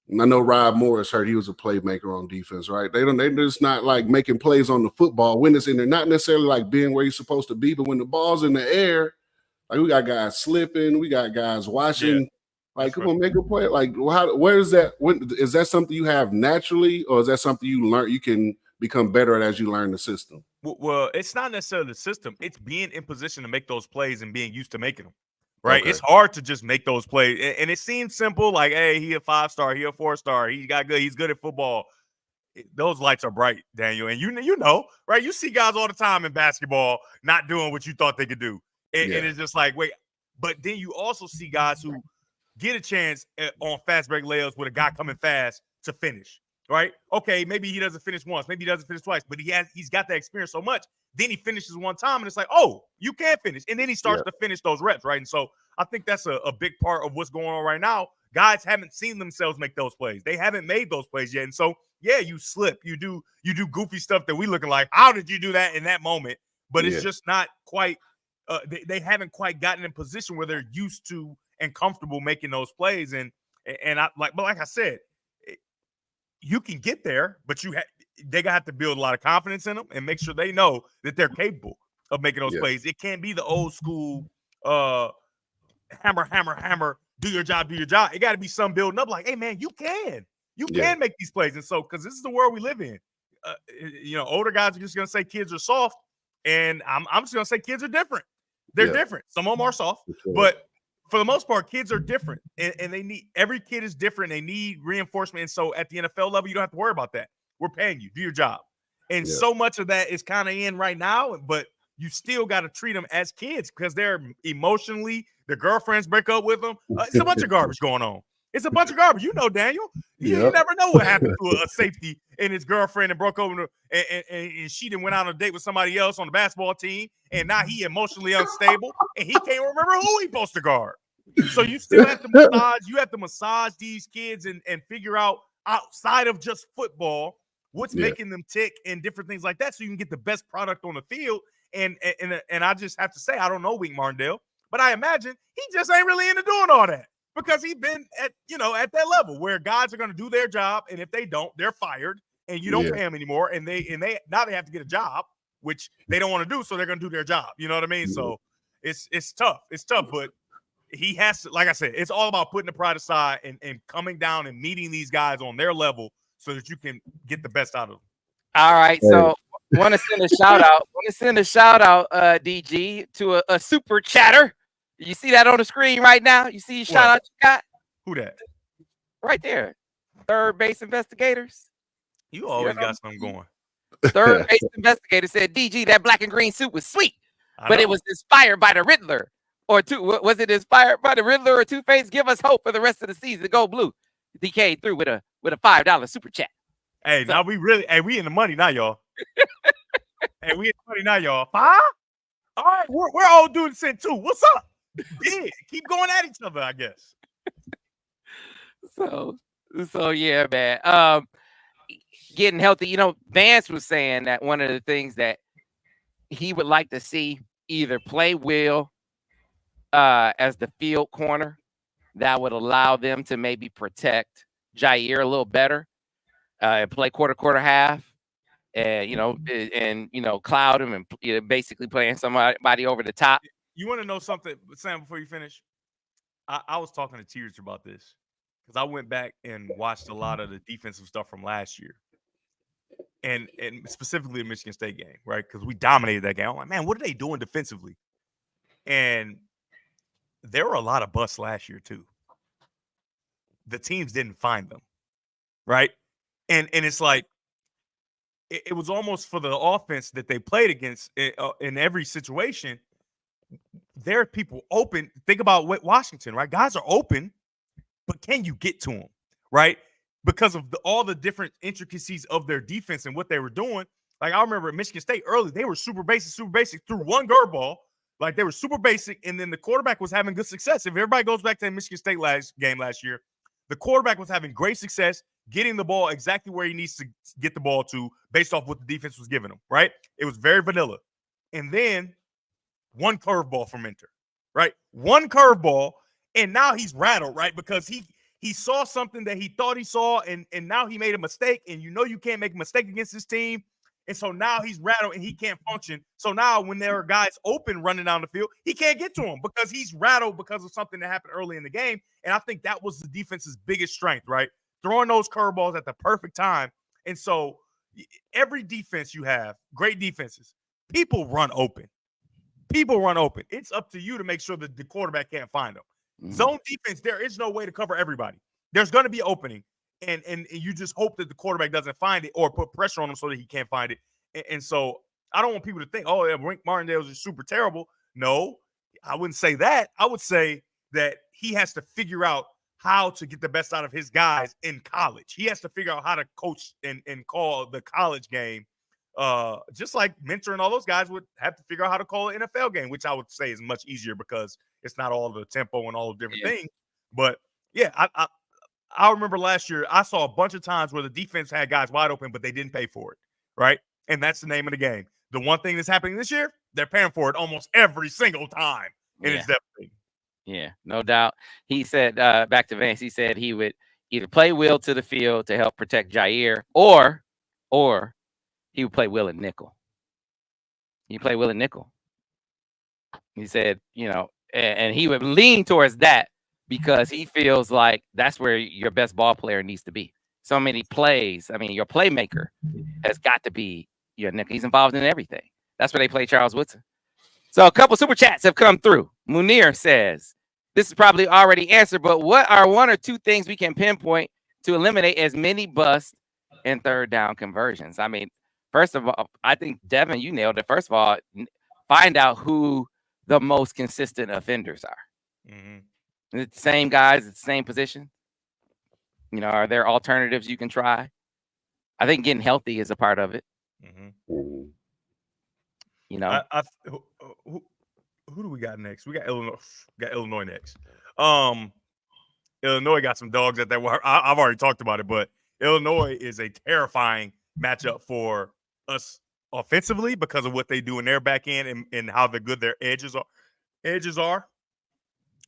And I know Rob Morris hurt; he was a playmaker on defense, right? They're just not like making plays on the football when it's in there, not necessarily like being where you're supposed to be, but when the ball's in the air, like we got guys slipping, we got guys watching. Yeah. Like, come on, make a play. Like, where is that? Is that something you have naturally, or is that something you learn? You can become better at as you learn the system. Well, it's not necessarily the system. It's being in position to make those plays and being used to making them. right? Okay. It's hard to just make those plays. And it seems simple, like, hey, he a 5-star, he a 4-star, he's good at football. Those lights are bright, Daniel. And you know, right? You see guys all the time in basketball not doing what you thought they could do. And it's just like, wait. But then you also see guys who get a chance on fast break layups with a guy coming fast to finish, right? Okay, maybe he doesn't finish once, maybe he doesn't finish twice, but he's got that experience so much. Then he finishes one time, and it's like, oh, you can finish. And then he starts to finish those reps, right? And so I think that's a big part of what's going on right now. Guys haven't seen themselves make those plays. They haven't made those plays yet. And so, yeah, you slip. You do goofy stuff that we looking like, how did you do that in that moment? But it's just not quite they haven't quite gotten in position where they're used to and comfortable making those plays. And like I said, you can get there, but they gotta have to build a lot of confidence in them and make sure they know that they're capable of making those plays. It can't be the old school hammer, do your job. It got to be some building up like, hey man, you can make these plays. And so, because this is the world we live in, older guys are just gonna say kids are soft, and I'm just gonna say kids are different. They're different. Some of them are soft, but for the most part, kids are different, and they need, every kid is different. They need reinforcement. And so at the NFL level, you don't have to worry about that. We're paying you, do your job. And so much of that is kind of in right now, but you still got to treat them as kids because they're emotionally, their girlfriends break up with them. It's a bunch of garbage going on. It's a bunch of garbage. You know, Daniel, you never know what happened to a safety and his girlfriend and broke over and she didn't went out on a date with somebody else on the basketball team. And now he emotionally unstable and he can't remember who he supposed to guard. So you still have to massage these kids and figure out outside of just football what's making them tick and different things like that, so you can get the best product on the field. And I just have to say, I don't know Wink Martindale, but I imagine he just ain't really into doing all that because he's been at that level where guys are going to do their job, and if they don't, they're fired, and you don't pay them anymore, and they now they have to get a job, which they don't want to do, so they're going to do their job. You know what I mean? So it's tough. It's tough, but he has to, like I said, it's all about putting the pride aside and coming down and meeting these guys on their level so that you can get the best out of them. All right, so want to send a shout out, DG, to a super chatter. You see that on the screen right now? You see shout out you got? Who that? Right there. Third base investigators. You always got something going. Third base investigator said, DG, that black and green suit was sweet, but it was inspired by the Riddler. Was it inspired by the Riddler or Two-Face? Give us hope for the rest of the season. Go blue. DK through with a $5 super chat. Hey, so, now we in the money now, y'all. We in the money now, y'all. Huh? All right, we're all doing this too. What's up? Yeah, keep going at each other, I guess. So yeah, man. Getting healthy. Vance was saying that one of the things that he would like to see either play Will as the field corner that would allow them to maybe protect Jair a little better, and play quarter half, and cloud him and basically playing somebody over the top. You want to know something, Sam, before you finish? I was talking to Tears about this because I went back and watched a lot of the defensive stuff from last year, and specifically the Michigan State game, right? Because we dominated that game. I'm like, man, what are they doing defensively? And there were a lot of busts last year too. The teams didn't find them, right? And it's like it was almost for the offense that they played against in every situation. There are people open. Think about Washington, right? Guys are open, but can you get to them, right? Because of all the different intricacies of their defense and what they were doing. Like I remember at Michigan State early, they were super basic through one guard ball. Like they were super basic, and then the quarterback was having good success. If everybody goes back to the Michigan State game last year, the quarterback was having great success getting the ball exactly where he needs to get the ball to based off what the defense was giving him, right? It was very vanilla. And then one curveball from Mentor, right? One curveball, and now he's rattled, right? Because he saw something that he thought he saw, and now he made a mistake, and you can't make a mistake against this team. And so now he's rattled and he can't function. So now when there are guys open running down the field, he can't get to them because he's rattled because of something that happened early in the game. And I think that was the defense's biggest strength, right? Throwing those curveballs at the perfect time. And so every defense you have, great defenses, people run open. people run open. It's up to you to make sure that the quarterback can't find them. Mhm. Zone defense, there is no way to cover everybody. There's going to be opening, and you just hope that the quarterback doesn't find it or put pressure on him so that he can't find it. And so I don't want people to think, oh, yeah, Wink Martindale is super terrible. No, I wouldn't say that. I would say that he has to figure out how to get the best out of his guys in college. He has to figure out how to coach and call the college game. Just like mentoring all those guys would have to figure out how to call an NFL game, which I would say is much easier because it's not all the tempo and all the different things. But yeah, I remember last year I saw a bunch of times where the defense had guys wide open, but they didn't pay for it, right? And that's the name of the game. The one thing that's happening this year, they're paying for it almost every single time, and it's devastating. Yeah, no doubt. He said, back to Vance, he said he would either play Will to the field to help protect Jair, or he would play Will and nickel. He play Will and nickel. He said, and he would lean towards that because he feels like that's where your best ball player needs to be. So many plays. I mean, your playmaker has got to be your nickel. He's involved in everything. That's where they play Charles Woodson. So a couple super chats have come through. Munir says, this is probably already answered, but what are one or two things we can pinpoint to eliminate as many busts and third down conversions? I mean, first of all, I think, Devin, you nailed it. First of all, find out who the most consistent offenders are. Mm-hmm. It's the same guys, it's the same position. Are there alternatives you can try? I think getting healthy is a part of it. Mm-hmm. Who do we got next? We got Illinois. Illinois next. Illinois got some dogs at that. I've already talked about it, but Illinois is a terrifying matchup for us offensively because of what they do in their back end and how good their edges are.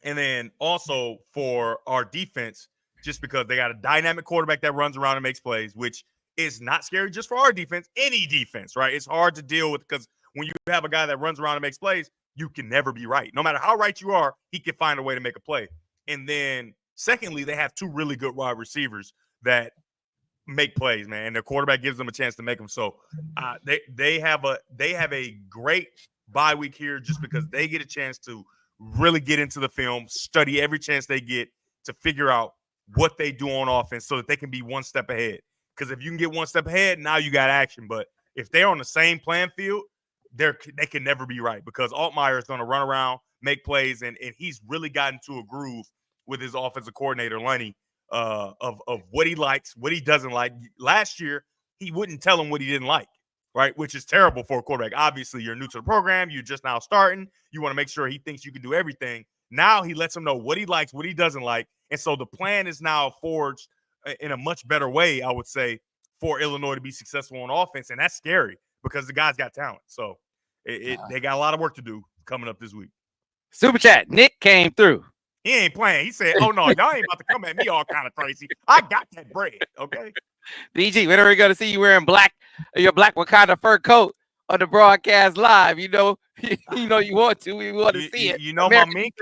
And then also for our defense, just because they got a dynamic quarterback that runs around and makes plays, which is not scary just for our defense, any defense, right? It's hard to deal with because when you have a guy that runs around and makes plays, you can never be right. No matter how right you are, he can find a way to make a play. And then secondly, they have two really good wide receivers that make plays, man. And their quarterback gives them a chance to make them. So they have a great bye week here just because they get a chance to really get into the film, study every chance they get to figure out what they do on offense so that they can be one step ahead. Because if you can get one step ahead, now you got action. But if they're on the same playing field, they can never be right because Altmaier is going to run around, make plays, and he's really gotten to a groove with his offensive coordinator, Lenny, of what he likes, what he doesn't like. Last year, he wouldn't tell him what he didn't like, right, which is terrible for a quarterback. Obviously, you're new to the program. You're just now starting. You want to make sure he thinks you can do everything. Now he lets him know what he likes, what he doesn't like, and so the plan is now forged in a much better way, I would say, for Illinois to be successful on offense, and that's scary because the guy's got talent. So they got a lot of work to do coming up this week. Super chat. Nick came through. He ain't playing. He said, oh, no, y'all ain't about to come at me all kind of crazy. I got that bread, okay? DG, when are we going to see you wearing your black Wakanda fur coat on the broadcast live? You you want to. We want to see it. My mink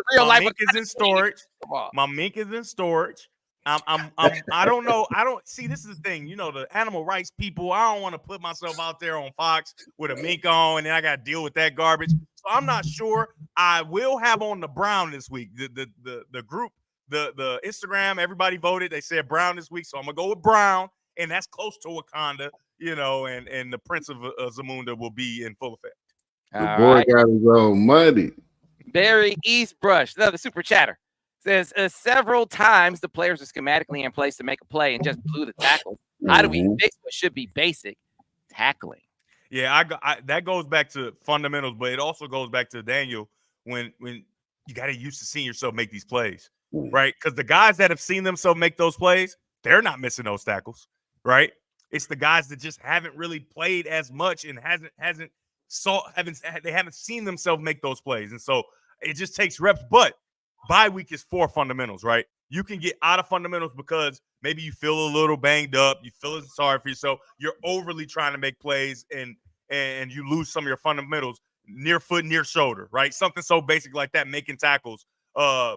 is in storage. My mink is in storage. I don't know. See, this is the thing. The animal rights people, I don't want to put myself out there on Fox with a mink on, and then I got to deal with that garbage. So I'm not sure. I will have on the brown this week. The group, the Instagram, everybody voted. They said brown this week, so I'm gonna go with brown, and that's close to Wakanda, and the Prince of Zamunda will be in full effect. The boy got his own money. Barry Eastbrush, another super chatter, says several times the players are schematically in place to make a play and just blew the tackle. How do we fix what should be basic tackling? Yeah, that goes back to fundamentals, but it also goes back to Daniel when you got to used to seeing yourself make these plays, right? Because the guys that have seen themselves make those plays, they're not missing those tackles, right? It's the guys that just haven't really played as much and they haven't seen themselves make those plays, and so it just takes reps. But bye week is for fundamentals, right? You can get out of fundamentals because maybe you feel a little banged up, you feel sorry for yourself, you're overly trying to make plays, and you lose some of your fundamentals, near foot, near shoulder, right? Something so basic like that, making tackles,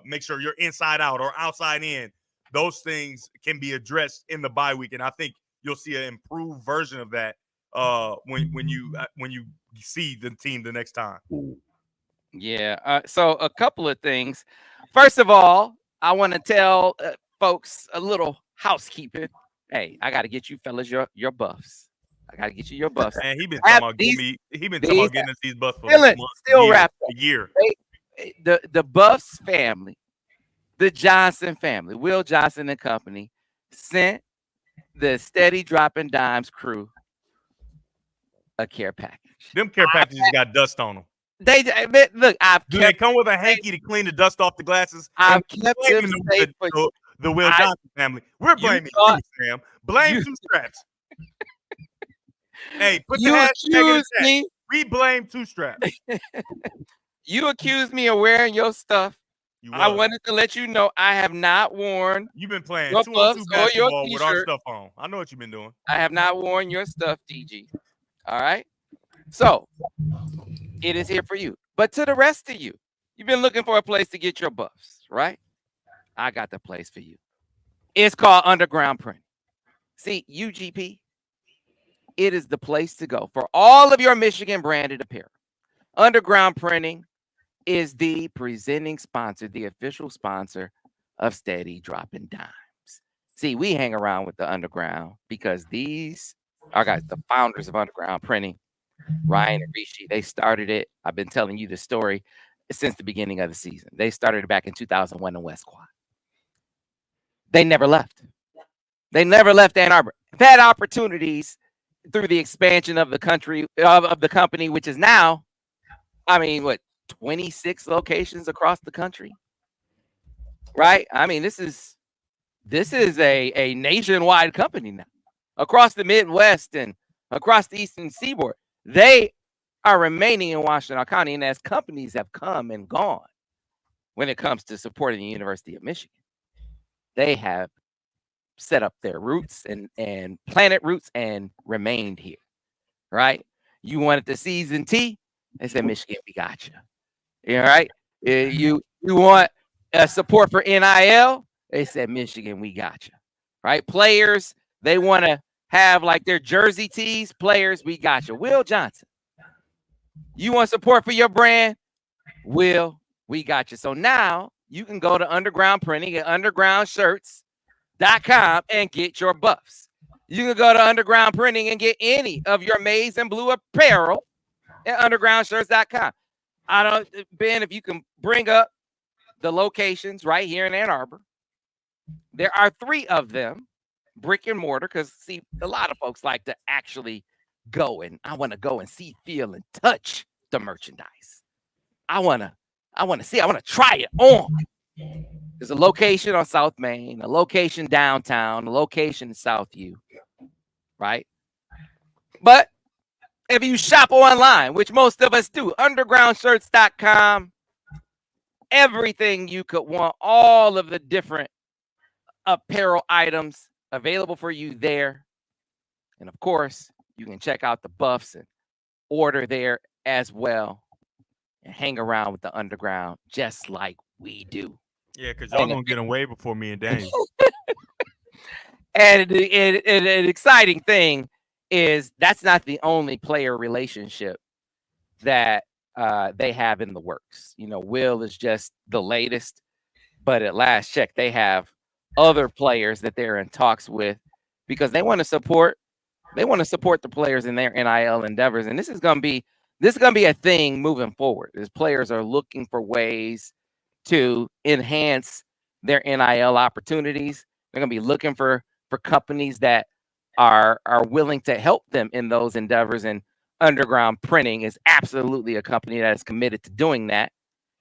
make sure you're inside out or outside in. Those things can be addressed in the bye week, and I think you'll see an improved version of that when you see the team the next time. Yeah. So a couple of things. First of all, I want to tell folks a little housekeeping. Hey, I got to get you fellas your buffs. I got to get you your buffs. And he been Have talking about these, he been talking these about getting us these buffs for still years, wrapped up. a year. The Buffs family, the Johnson family, Will Johnson and Company, sent the Steady Droppin Dimes crew a care package. Them care packages got dust on them. Look, Do they come with a hanky to clean the dust off the glasses? I've kept them safe for the Will Johnson family. We're blaming you, Sam. Blame Two Straps. Hey, put the hashtag in the chat. We blame Two Straps. You accused me of wearing your stuff. I wanted to let you know I have not worn. You've been playing 2-on-2 basketball with our stuff on. I know what you've been doing. I have not worn your stuff, DG. All right. So it is here for you. But to the rest of you, you've been looking for a place to get your buffs, right? I got the place for you. It's called Underground Print. See, UGP, it is the place to go for all of your Michigan branded apparel. Underground Printing is the presenting sponsor, the official sponsor of Steady Droppin Dimes. See, we hang around with the Underground because these are guys, the founders of Underground Printing, Ryan and Rishi, they started it. I've been telling you the story since the beginning of the season. They started it back in 2001 in West Quad. They never left. They never left Ann Arbor. They've had opportunities through the expansion of the country, of the company, which is now, 26 locations across the country, right? This is a nationwide company now, across the Midwest and across the Eastern Seaboard. They are remaining in Washington County, and as companies have come and gone when it comes to supporting the University of Michigan, they have set up their roots and planted roots and remained here, right? You wanted the season T, they said, Michigan, we got you. All right. You want support for NIL? They said, Michigan, we got you. Right. Players, they want to have like their jersey tees. Players, we got you. Will Johnson, you want support for your brand? Will, we got you. So now you can go to Underground Printing at undergroundshirts.com and get your buffs. You can go to Underground Printing and get any of your maize and blue apparel at undergroundshirts.com. Ben, if you can bring up the locations right here in Ann Arbor. There are 3 of them, brick and mortar, because see, a lot of folks like to actually go and I want to go and see, feel, and touch the merchandise. I want to see, I want to try it on. There's a location on South Main, a location downtown, a location in Southview, right? But if you shop online, which most of us do, undergroundshirts.com, everything you could want, all of the different apparel items available for you there. And of course, you can check out the buffs and order there as well and hang around with the Underground just like we do. Yeah, because y'all going to get away before me and Daniel. And an exciting thing is that's not the only player relationship that they have in the works. Will is just the latest, but at last check, they have other players that they're in talks with because they want to support the players in their NIL endeavors. And this is going to be a thing moving forward. As players are looking for ways to enhance their NIL opportunities, they're going to be looking for companies that are willing to help them in those endeavors. And Underground Printing is absolutely a company that is committed to doing that.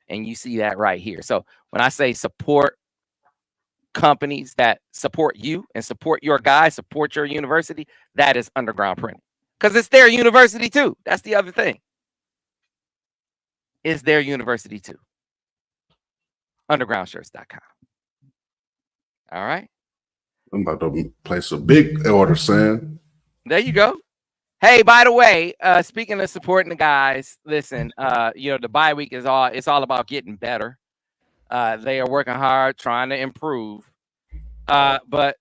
And you see that right here. So when I say support companies that support you and support your guys, support your university, that is Underground Printing. Because it's their university too. That's the other thing. It's their university too. Undergroundshirts.com. All right. I'm about to place a big order, Sam. There you go. Hey, by the way, speaking of supporting the guys, listen, the bye week it's all about getting better. They are working hard, trying to improve. But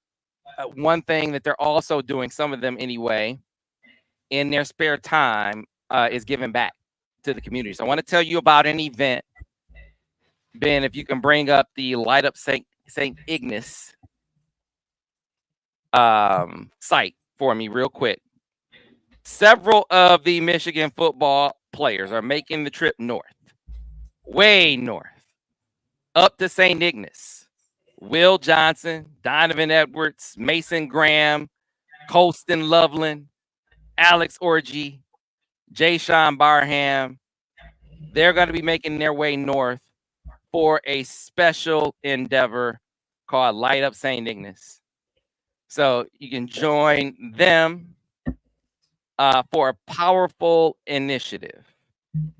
one thing that they're also doing, some of them anyway, in their spare time, is giving back. to the community. So I want to tell you about an event. Ben, if you can bring up the Light Up St. Ignace site for me real quick. Several of the Michigan football players are making the trip north, way north, up to St. Ignace. Will Johnson, Donovan Edwards, Mason Graham, Colston Loveland, Alex Orji, Jay Sean Barham. They're going to be making their way north for a special endeavor called Light Up St. Ignace. So you can join them for a powerful initiative.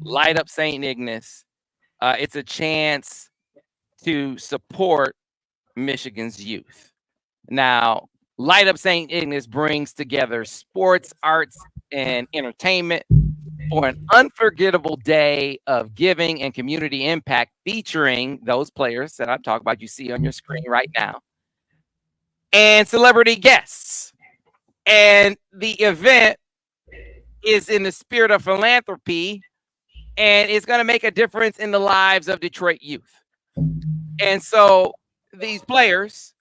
Light Up St. Ignace. It's a chance to support Michigan's youth. Now, Light Up St. Ignace brings together sports, arts, and entertainment for an unforgettable day of giving and community impact, featuring those players that I'm talking about, you see on your screen right now, and celebrity guests. And the event is in the spirit of philanthropy, and it's going to make a difference in the lives of Detroit youth. And so these players,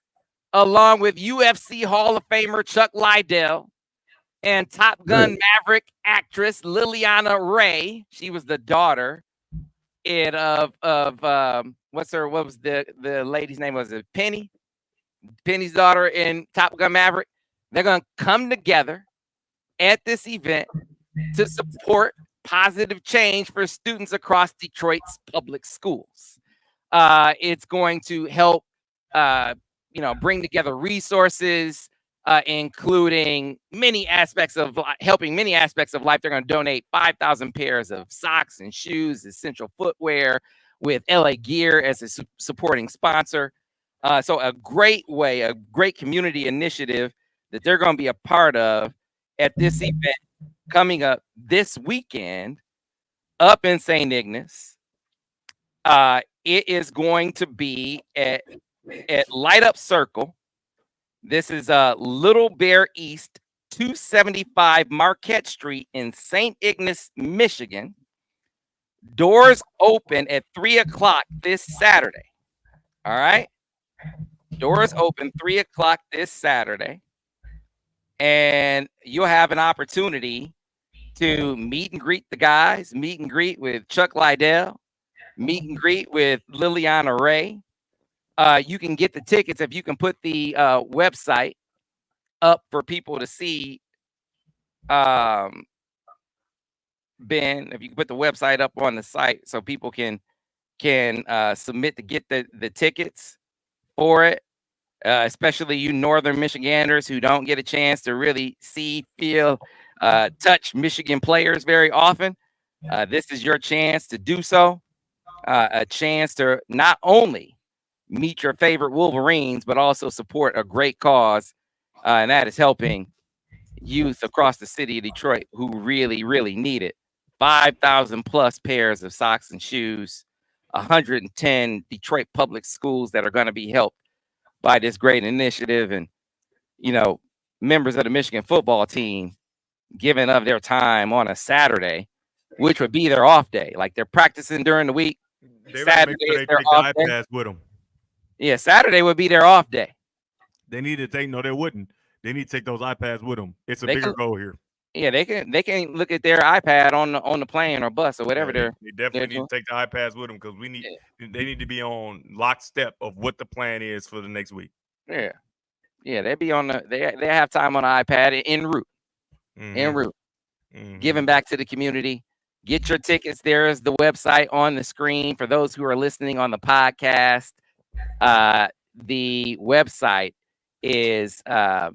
along with UFC Hall of Famer Chuck Liddell and Top Gun Maverick actress Liliana Ray, she was the daughter what was the lady's name? Was it Penny? Penny's daughter in Top Gun Maverick. They're going to come together at this event to support positive change for students across Detroit's public schools. It's going to help, bring together resources, including many aspects of helping many aspects of life. They're going to donate 5,000 pairs of socks and shoes, essential footwear, with LA Gear as a supporting sponsor. So a great community initiative that they're going to be a part of at this event coming up this weekend up in St. Ignace. It is going to be at Light Up Circle. This is Little Bear East, 275 Marquette Street in St. Ignace, Michigan. Doors open at 3 o'clock this Saturday. All right. Doors open 3 o'clock this Saturday. And you'll have an opportunity to meet and greet the guys, meet and greet with Chuck Liddell, meet and greet with Liliana Ray. You can get the tickets if you can put the website up for people to see. Ben, if you can put the website up on the site so people can submit to get the tickets for it, especially you Northern Michiganders who don't get a chance to really see, feel, touch Michigan players very often. This is your chance to do so. A chance to not only meet your favorite Wolverines, but also support a great cause, and that is helping youth across the city of Detroit who really, really need it. 5,000 plus pairs of socks and shoes, 110 Detroit public schools that are going to be helped by this great initiative. And, members of the Michigan football team giving up their time on a Saturday, which would be their off day. Like, they're practicing during the week. Saturday is their off day. With them. Yeah, Saturday would be their off day. They need to take. No, they wouldn't. They need to take those iPads with them. It's a bigger goal here. Yeah, they can look at their iPad on the plane or bus or whatever they definitely need to take the iPads with them because they need to be on lockstep of what the plan is for the next week. Yeah, they be on they have time on the iPad en route, giving back to the community. Get your tickets. There is the website on the screen for those who are listening on the podcast. The website is how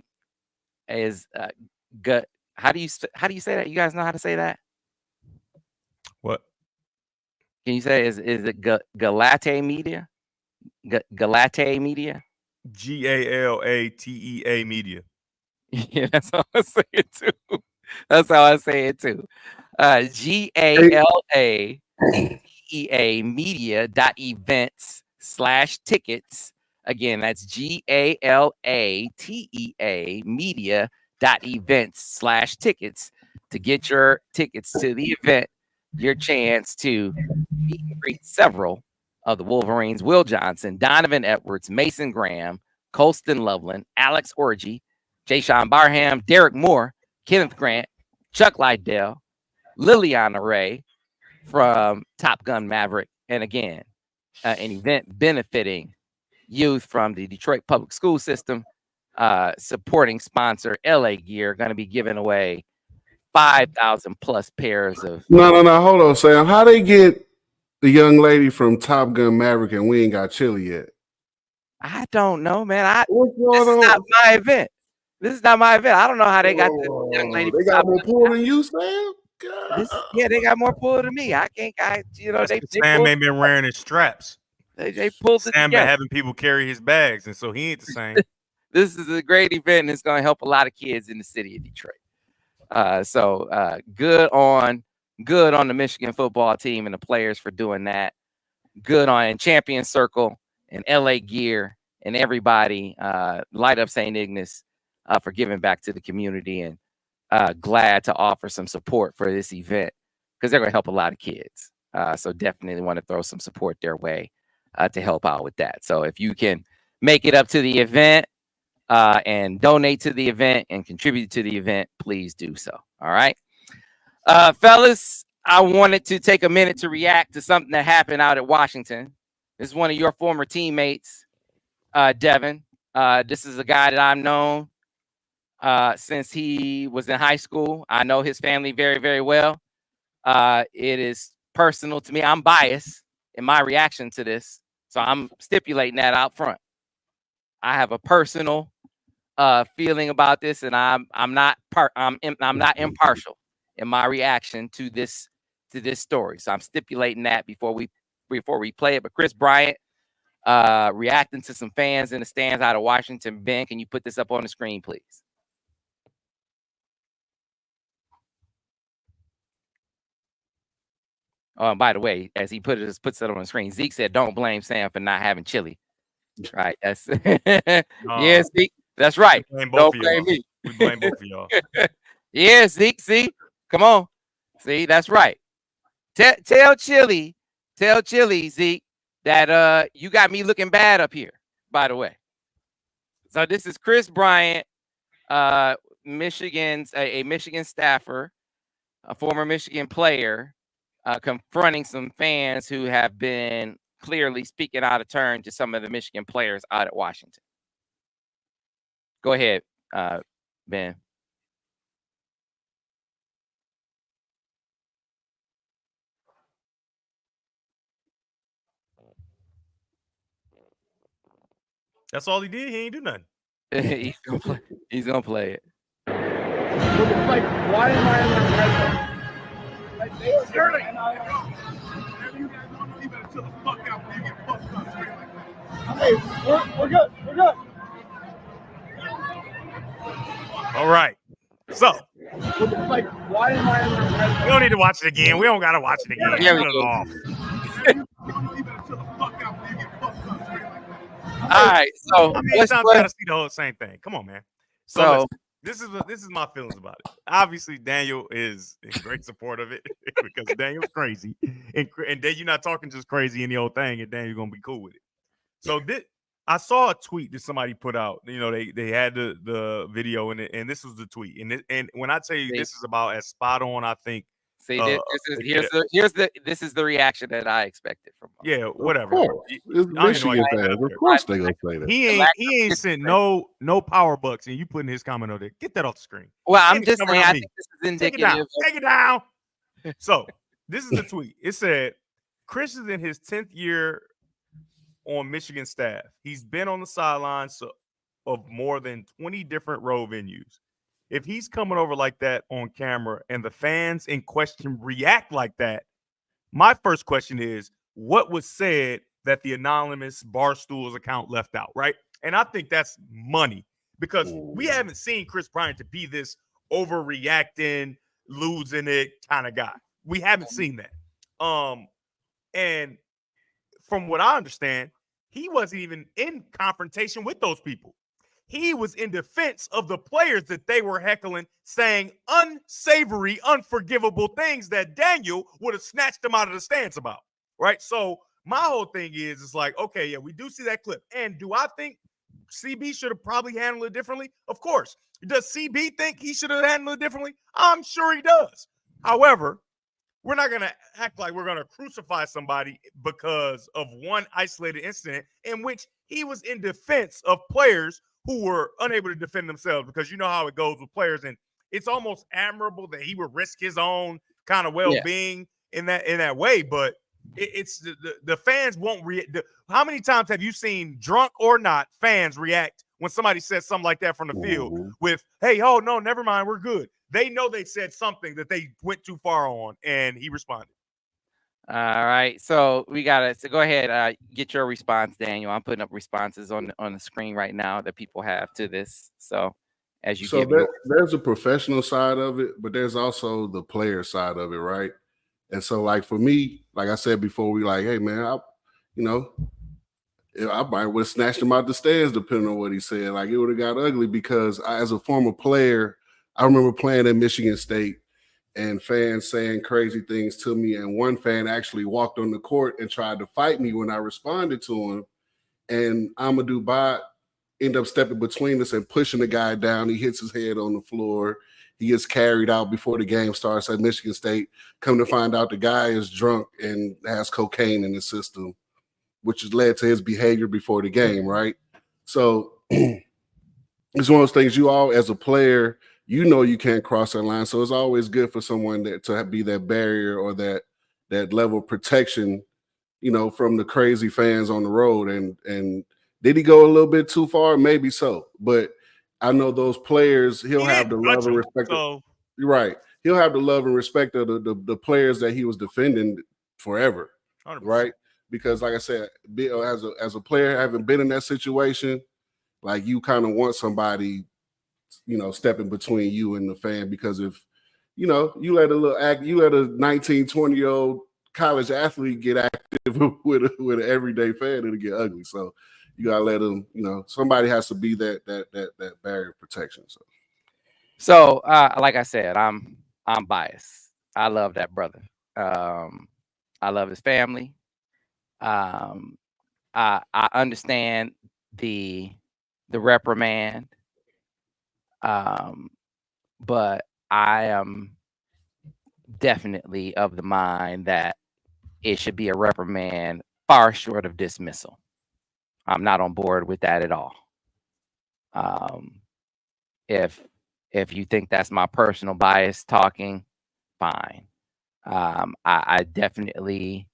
do you say that? You guys know how to say that? What? Can you say is it Galate Media? Galate Media? GALATEA Media. Yeah, that's how I say it too. That's how I say it too. GALATEA media.events/tickets. Again, that's GALATEA media.events/tickets to get your tickets to the event your chance to meet and greet several of the Wolverines: Will Johnson, Donovan Edwards, Mason Graham, Colston Loveland, Alex Orgy, Jayshawn Barham, Derek Moore, Kenneth Grant, Chuck Lydell, Liliana Ray from Top Gun Maverick, and again, an event benefiting youth from the Detroit public school system. Supporting sponsor LA Gear going to be giving away 5,000 plus pairs of. No. Hold on, Sam. How they get the young lady from Top Gun Maverick and we ain't got Chilli yet? I don't know, man. What's This going is on? not my event. This is not my event. I don't know how they got the young lady. They got more pull than you, Sam. Yeah, they got more pull than me. I can't. Sam ain't been wearing his straps. They pulled it Sam been together. having people carry his bags, and so he ain't the same. This is a great event, and it's going to help a lot of kids in the city of Detroit. So good on the Michigan football team and the players for doing that. Good on Champion Circle and LA Gear and everybody. Light Up St. Ignace for giving back to the community, and glad to offer some support for this event because they're going to help a lot of kids. So definitely want to throw some support their way to help out with that. So if you can make it up to the event, and donate to the event and contribute to the event, please do so. All right. Fellas, I wanted to take a minute to react to something that happened out at Washington. This is one of your former teammates, Devin. This is a guy that I've known since he was in high school. I know his family very, very well. It is personal to me. I'm biased in my reaction to this, so I'm stipulating that out front. I have a personal feeling about this, and I'm not impartial in my reaction to this story. So I'm stipulating that before we play it. But Chris Bryant reacting to some fans in the stands out of Washington. Ben, can you put this up on the screen, please? Oh, and by the way, as he puts it on the screen, Zeke said, "Don't blame Sam for not having Chilli." Right? That's yeah, Zeke. That's right. Don't blame me. We blame both of y'all. Yeah, Zeke. See, come on. See, that's right. Tell Chilli, Zeke, that you got me looking bad up here. By the way, so this is Chris Bryant, Michigan's a Michigan staffer, a former Michigan player, confronting some fans who have been clearly speaking out of turn to some of the Michigan players out at Washington. Go ahead, Ben. That's all he did. He ain't do nothing. He's gonna play it. Like, why am I in the red? Like, they Sterling. Whatever you guys want to do, you better chill the fuck out before you get fucked up straight like that. Hey, we're good. We're good. All right. So, like, why am I in the red? we don't need to watch it again. We don't gotta watch it again. Yeah, we Turn it do. off. You better chill the fuck out before you get fucked up straight like that. All right, so I mean, I'm trying to see the whole same thing. Come on, man. So listen, this is my feelings about it. Obviously, Daniel is in great support of it because Daniel's crazy, and then you're not talking just crazy in the old thing, and Daniel's gonna be cool with it. So I saw a tweet that somebody put out. You know, they had the video in it, and this was the tweet. And when I tell you this is about as spot on, I think. See, this is the reaction that I expected from. Yeah, whatever. Of course. It's Michigan fans. Of course they gonna say that. He ain't sent no power bucks, and you putting his comment on there. Get that off the screen. Well, I'm just saying, I think this is indicative. Take it down. So this is the tweet. It said, Chris is in his 10th year on Michigan staff. He's been on the sidelines of more than 20 different road venues. If he's coming over like that on camera and the fans in question react like that, my first question is, what was said that the anonymous Barstool's account left out, right? And I think that's money because we haven't seen Chris Bryant to be this overreacting, losing it kind of guy. We haven't seen that. And from what I understand, he wasn't even in confrontation with those people. he was in defense of the players that they were heckling, saying unsavory, unforgivable things that Daniel would have snatched them out of the stands about, right? So my whole thing is, it's like, okay, yeah, we do see that clip. And do I think CB should have probably handled it differently? Of course. Does CB think he should have handled it differently? I'm sure he does. However, we're not going to act like we're going to crucify somebody because of one isolated incident in which he was in defense of players who were unable to defend themselves, because you know how it goes with players, and it's almost admirable that he would risk his own kind of well-being in that way. But it's the fans won't react. How many times have you seen, drunk or not, fans react when somebody says something like that from the field with, hey, oh, no, never mind, we're good? They know they said something that they went too far on, and he responded. All right, so we got to go ahead, get your response, Daniel. I'm putting up responses on the screen right now that people have to this. So as you give there's a professional side of it, but there's also the player side of it, right? And so, like, for me, like I said before, we like, hey, man, I might would have snatched him out the stands depending on what he said. Like, it would have got ugly because as a former player, I remember playing at Michigan State and fans saying crazy things to me. And one fan actually walked on the court and tried to fight me when I responded to him. And Amadou Ba ended up stepping between us and pushing the guy down. He hits his head on the floor. He gets carried out before the game starts at Michigan State. Come to find out the guy is drunk and has cocaine in his system, which has led to his behavior before the game, right? So it's one of those things you all, as a player, you know you can't cross that line. So it's always good for someone to be that barrier or that level of protection, from the crazy fans on the road. And did he go a little bit too far? Maybe so. But I know those players, he'll have the love and respect. Right. He'll have the love and respect of the players that he was defending forever. 100%. Right? Because like I said, as a player, having been in that situation, like, you kind of want somebody, stepping between you and the fan, because if, you let a 19, 20-year-old college athlete get active with an everyday fan, it'll get ugly. So you gotta let them, somebody has to be that barrier of protection. So like I said, I'm biased. I love that brother. I love his family. I understand the reprimand. But I am definitely of the mind that it should be a reprimand far short of dismissal. I'm not on board with that at all. If you think that's my personal bias talking, fine. I definitely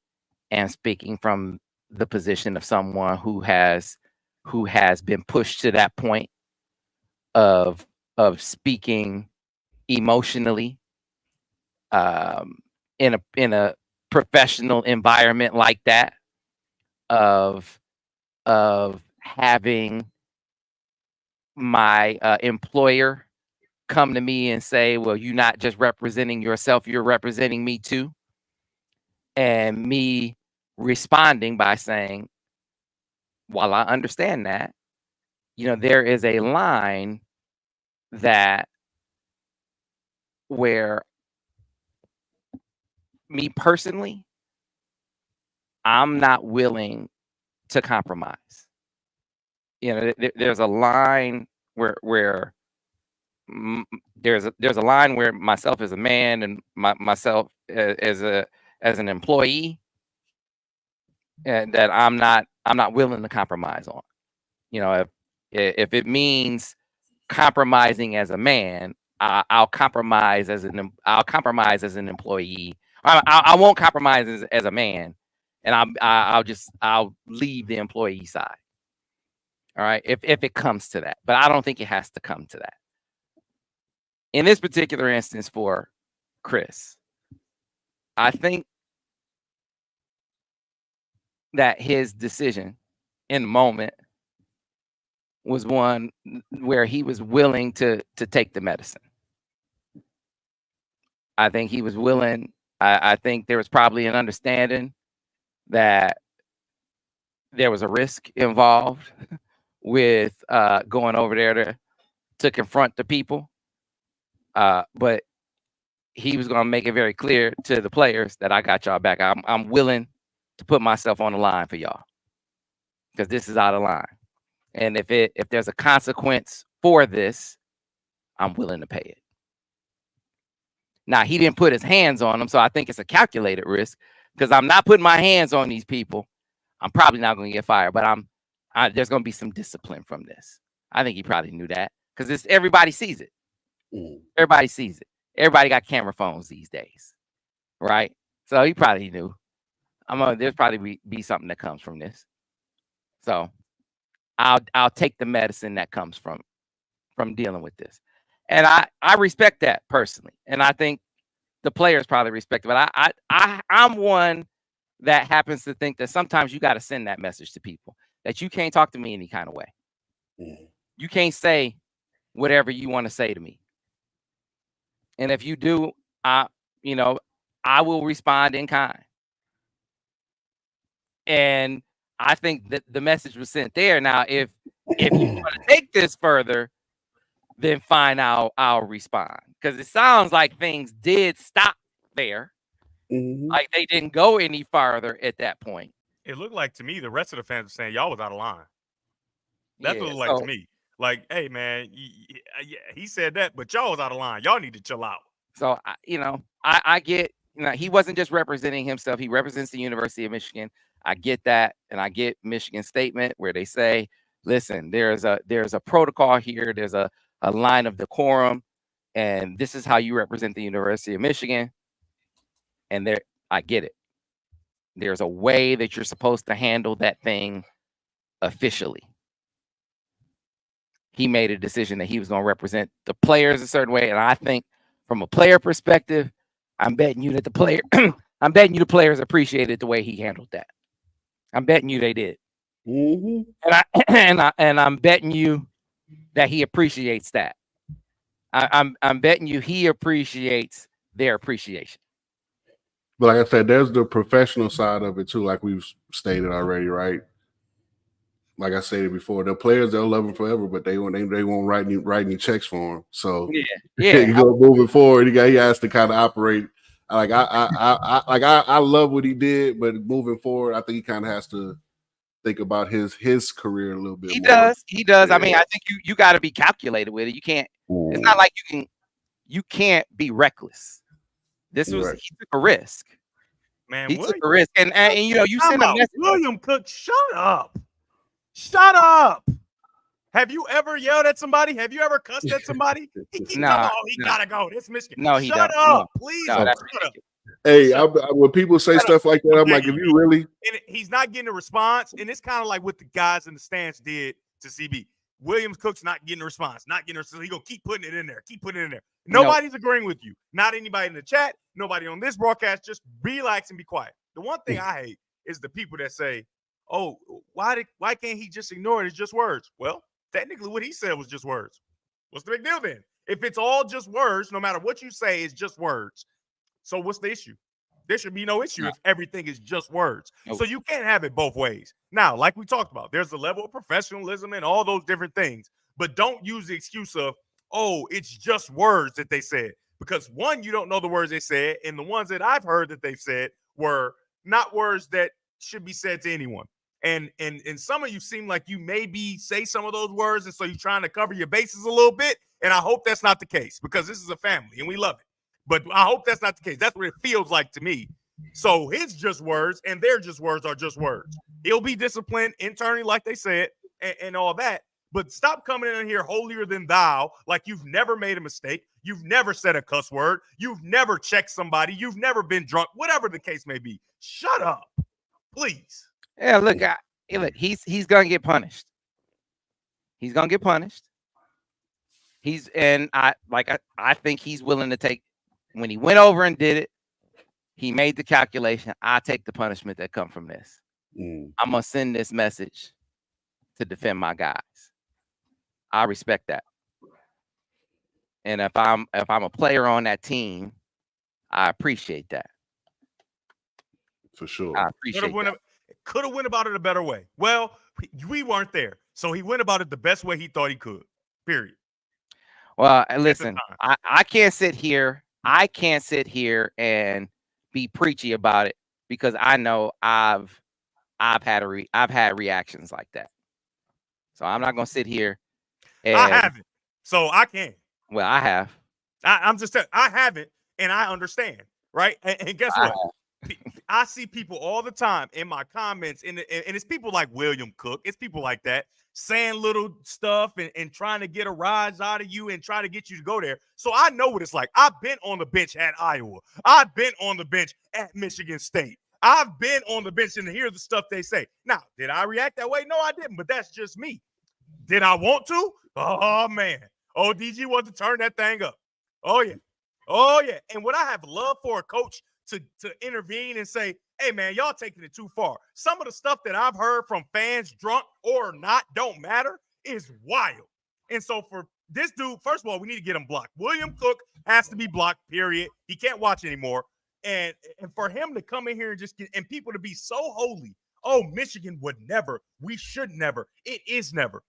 am speaking from the position of someone who has been pushed to that point of speaking emotionally in a professional environment like that, of having my employer come to me and say, well, you're not just representing yourself, you're representing me too. And me responding by saying, while I understand that, there is a line that where me personally, I'm not willing to compromise. There's a line where there's a line where myself as a man and myself as an employee, and that I'm not willing to compromise on. If it means compromising as a man, I'll compromise as an employee. I won't compromise as a man, and I'll leave the employee side. All right, if it comes to that, but I don't think it has to come to that. In this particular instance for Chris, I think that his decision in the moment was one where he was willing to take the medicine. I think he was willing. I think there was probably an understanding that there was a risk involved with going over there to confront the people. But he was going to make it very clear to the players that I got y'all back. I'm willing to put myself on the line for y'all because this is out of line. And if there's a consequence for this, I'm willing to pay it. Now, he didn't put his hands on them, so I think it's a calculated risk because I'm not putting my hands on these people. I'm probably not going to get fired, but there's going to be some discipline from this. I think he probably knew that because everybody sees it. Everybody sees it. Everybody got camera phones these days, right? So he probably knew. There's probably be something that comes from this. So I'll take the medicine that comes from dealing with this. And I respect that personally. And I think the players probably respect it. But I'm one that happens to think that sometimes you got to send that message to people that you can't talk to me any kind of way. You can't say whatever you want to say to me. And if you do, I will respond in kind. And I think that the message was sent there. Now, if you want to take this further, then fine, I'll respond. Because it sounds like things did stop there. Like they didn't go any farther at that point. It looked like to me the rest of the fans were saying y'all was out of line. That's what it looked like to me. Like, hey man, he said that, but y'all was out of line. Y'all need to chill out. So I get, he wasn't just representing himself. He represents the University of Michigan. I get that, and I get Michigan's statement where they say, listen, there's a protocol here. There's a line of decorum, and this is how you represent the University of Michigan. And I get it. There's a way that you're supposed to handle that thing officially. He made a decision that he was going to represent the players a certain way, and I think from a player perspective, I'm betting you that the players appreciated the way he handled that. I'm betting you they did. And I'm betting you that he appreciates that. I'm betting you he appreciates their appreciation. But like I said, there's the professional side of it too, like we've stated already, right? Like I said before, the players, they'll love him forever, but they won't write any checks for him. So you go moving forward, he has to kind of operate. Like I love what he did, but moving forward, I think he kind of has to think about his career a little bit. He does. Yeah. I mean, I think you got to be calculated with it. You can't. It's not like you can't be reckless. He took a risk. Man, he took a risk, and you send a message. William Cook, shut up. Shut up. Have you ever yelled at somebody? Have you ever cussed at somebody? He keeps talking, he gotta go. This Michigan. No, he shut doesn't. up, please. No, shut up. Hey, when people say stuff like that, I'm like, if you really, and he's not getting a response, and it's kind of like what the guys in the stands did to CB. Williams Cook's not getting a response, so he gonna keep putting it in there, Nobody's agreeing with you. Not anybody in the chat, nobody on this broadcast. Just relax and be quiet. The one thing I hate is the people that say, "Oh, why can't he just ignore it? It's just words." Well, technically, what he said was just words. What's the big deal then? If it's all just words, no matter what you say, it's just words. So what's the issue? There should be no issue if everything is just words. Nope. So you can't have it both ways. Now, like we talked about, there's a level of professionalism and all those different things. But don't use the excuse of, oh, it's just words that they said. Because one, you don't know the words they said. And the ones that I've heard that they've said were not words that should be said to anyone. And some of you seem like you maybe say some of those words. And so you're trying to cover your bases a little bit. And I hope that's not the case because this is a family and we love it. But I hope that's not the case. That's what it feels like to me. So his just words and their just words are just words. He'll be disciplined internally, like they said, and all that. But stop coming in here holier than thou, like you've never made a mistake. You've never said a cuss word. You've never checked somebody. You've never been drunk, whatever the case may be. Shut up, please. Yeah, look, he's gonna get punished. He's gonna get punished. I think he's willing to take. When he went over and did it, he made the calculation. I take the punishment that come from this. I'm gonna send this message to defend my guys. I respect that. And if I'm a player on that team, I appreciate that. For sure. I appreciate that. Could have went about it a better way. Well, we weren't there. So he went about it the best way he thought he could. Period. Well, listen, I can't sit here. I can't sit here and be preachy about it because I know I've had reactions like that. So I'm not gonna sit here. And, I haven't. So I can't. Well, I have. I'm just saying I haven't, and I understand, right? And guess what? I see people all the time in my comments, and it's people like William Cook. It's people like that saying little stuff and trying to get a rise out of you and trying to get you to go there. So I know what it's like. I've been on the bench at Iowa. I've been on the bench at Michigan State. I've been on the bench and hear the stuff they say. Now, did I react that way? No, I didn't, but that's just me. Did I want to? Oh, man. Oh, DG wanted to turn that thing up. Oh, yeah. Oh, yeah. And would I have love for a coach to intervene and say, hey, man, y'all taking it too far? Some of the stuff that I've heard from fans, drunk or not, don't matter, is wild. And so for this dude, first of all, we need to get him blocked. William Cook has to be blocked, period. He can't watch anymore. And for him to come in here and just get, and people to be so holy, oh, Michigan would never, we should never, it is never.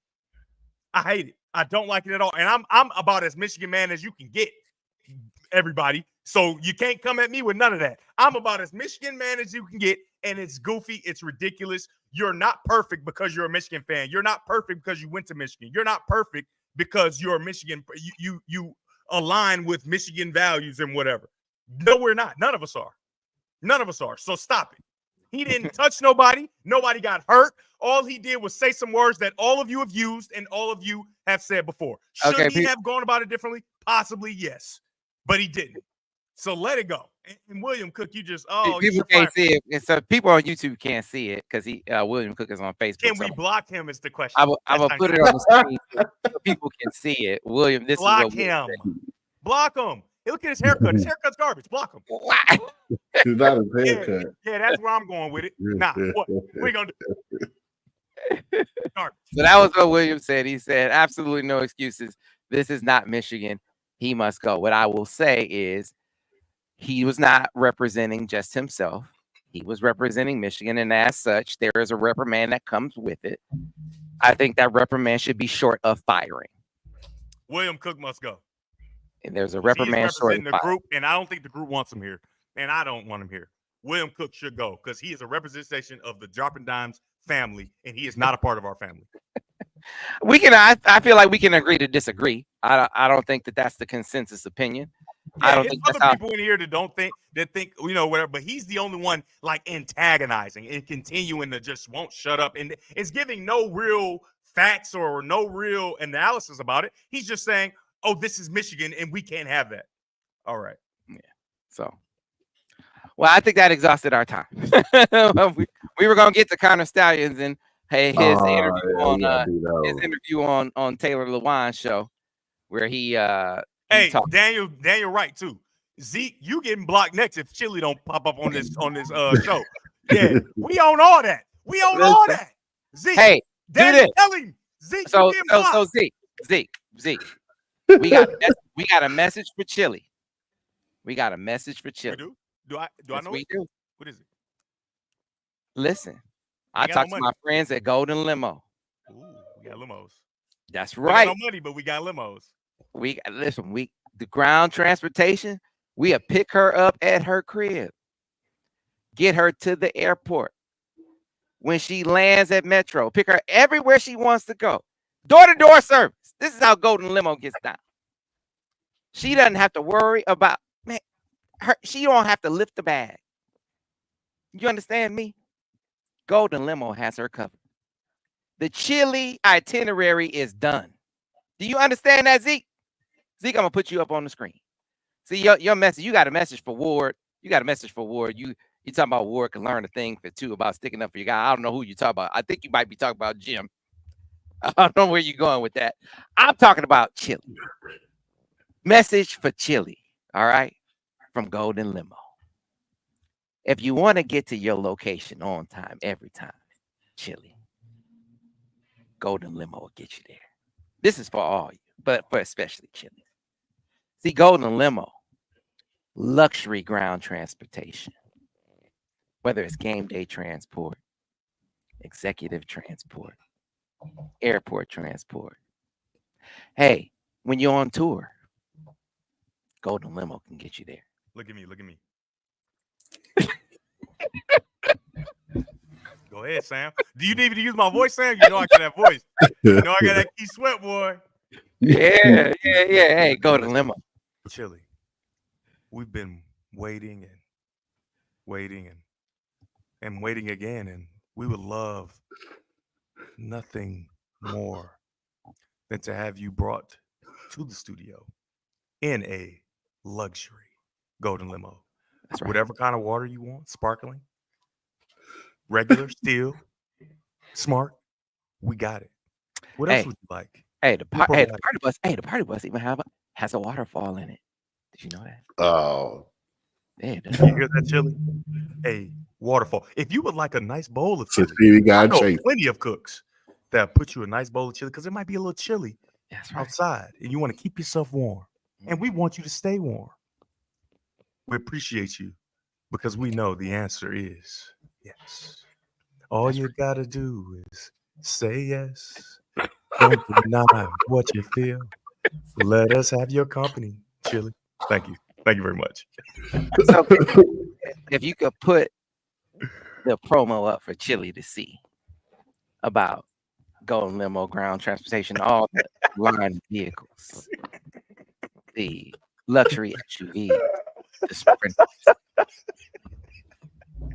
I hate it. I don't like it at all. And I'm about as Michigan man as you can get, everybody. So you can't come at me with none of that. I'm about as Michigan man as you can get, and it's goofy. It's ridiculous. You're not perfect because you're a Michigan fan. You're not perfect because you went to Michigan. You're not perfect because you're a Michigan. You align with Michigan values and whatever. No, we're not. None of us are. None of us are. So stop it. He didn't touch nobody. Nobody got hurt. All he did was say some words that all of you have used and all of you have said before. Should he have gone about it differently? Possibly, yes. But he didn't. So let it go. And William Cook, you just, people can't see it. And so people on YouTube can't see it because William Cook is on Facebook. Can we block him is the question. I will put it on the screen so people can see it. William, this block is him. Block him. Hey, look at his haircut. His haircut's garbage. Block him. It's not his haircut. Yeah, that's where I'm going with it. Nah, what are you going to do? So that was what William said. He said, absolutely no excuses. This is not Michigan. He must go. What I will say is he was not representing just himself. He was representing Michigan. And as such, there is a reprimand that comes with it. I think that reprimand should be short of firing. William Cook must go. And there's a reprimand short of the group, and I don't think the group wants him here. And I don't want him here. William Cook should go because he is a representation of the Droppin Dimes family, and he is not a part of our family. I feel like we can agree to disagree. I don't think that's the consensus opinion. Yeah, I don't think other people in here that think whatever, but he's the only one like antagonizing and continuing to just won't shut up, and it's giving no real facts or no real analysis about it. He's just saying, oh, this is Michigan and we can't have that. All right. Yeah. So, well, I think that exhausted our time. we were going to get to Connor Stallions and his interview on Taylor Lewan's show where he talked. Daniel right too. Zeke, you getting blocked next if Chilli don't pop up on this show. Yeah, we own all that. We own all that. Zeke, hey, Daniel, tell him. Zeke, so Zeke. We got a message for Chilli. We got a message for Chilli. We do? Do I know? We do. What is it? Listen, I talked to my friends at Golden Limo. Ooh, we got limos. That's right. We got no money, but we got limos. The ground transportation. We'll pick her up at her crib, get her to the airport. When she lands at Metro, pick her everywhere she wants to go. Door-to-door service. This is how Golden Limo gets down. She doesn't have to worry about, she don't have to lift the bag. You understand me? Golden Limo has her covered. The Chilli itinerary is done. Do you understand that, Zeke? Zeke, I'm going to put you up on the screen. See, your message, you got a message for Ward. You talking about Ward can learn a thing too about sticking up for your guy. I don't know who you talk about. I think you might be talking about Jim. I don't know where you're going with that. I'm talking about Chilli. Message for Chilli, all right, from Golden Limo. If you want to get to your location on time, every time, Chilli, Golden Limo will get you there. This is for all you, but for especially Chilli. See, Golden Limo, luxury ground transportation, whether it's game day transport, executive transport, airport transport. Hey, when you're on tour, Golden Limo can get you there. Look at me. Go ahead, Sam. Do you need me to use my voice, Sam? You know I got that voice. You know I got that key sweat, boy. Yeah. Hey, Golden Limo. Chilli. We've been waiting and waiting and waiting again, and we would love nothing more than to have you brought to the studio in a luxury Golden Limo. That's right. Whatever kind of water you want, sparkling, regular, still, smart, we got it. What else would you like? Hey, the party bus. Hey, the party bus even has a waterfall in it. Did you know that? Oh, Yeah, you hear that, Chilli? A waterfall. If you would like a nice bowl of chili, I know plenty of cooks that put you a nice bowl of chili because it might be a little chilly outside, and you want to keep yourself warm, and we want you to stay warm. We appreciate you because we know the answer is yes. All you gotta do is say yes. Don't deny what you feel. Let us have your company, Chilli. Thank you. Thank you very much. So, if you could put the promo up for Chilli to see about Golden Limo, ground transportation, all the line vehicles, the luxury SUV, the sprinters,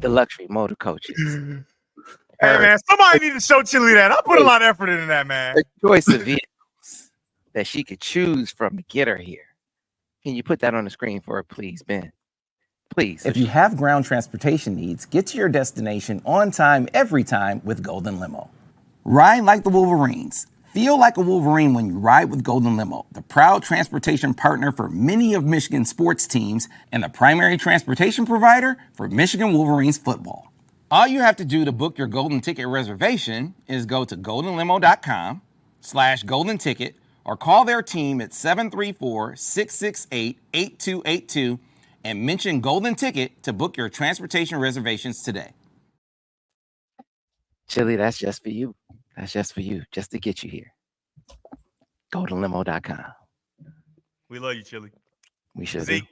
the luxury motor coaches. Hey, man, somebody need to show Chilli that. I put a lot of effort into that, man. The choice of vehicles that she could choose from to get her here. Can you put that on the screen for her, please, Ben? Please. If you have ground transportation needs, get to your destination on time, every time with Golden Limo. Ride like the Wolverines. Feel like a Wolverine when you ride with Golden Limo, the proud transportation partner for many of Michigan's sports teams and the primary transportation provider for Michigan Wolverines football. All you have to do to book your Golden Ticket reservation is go to goldenlimo.com/golden ticket or call their team at 734-668-8282 and mention Golden Ticket to book your transportation reservations today. Chilli, that's just for you. That's just for you, just to get you here. goldenlimo.com. We love you, Chilli. We should. Zeke.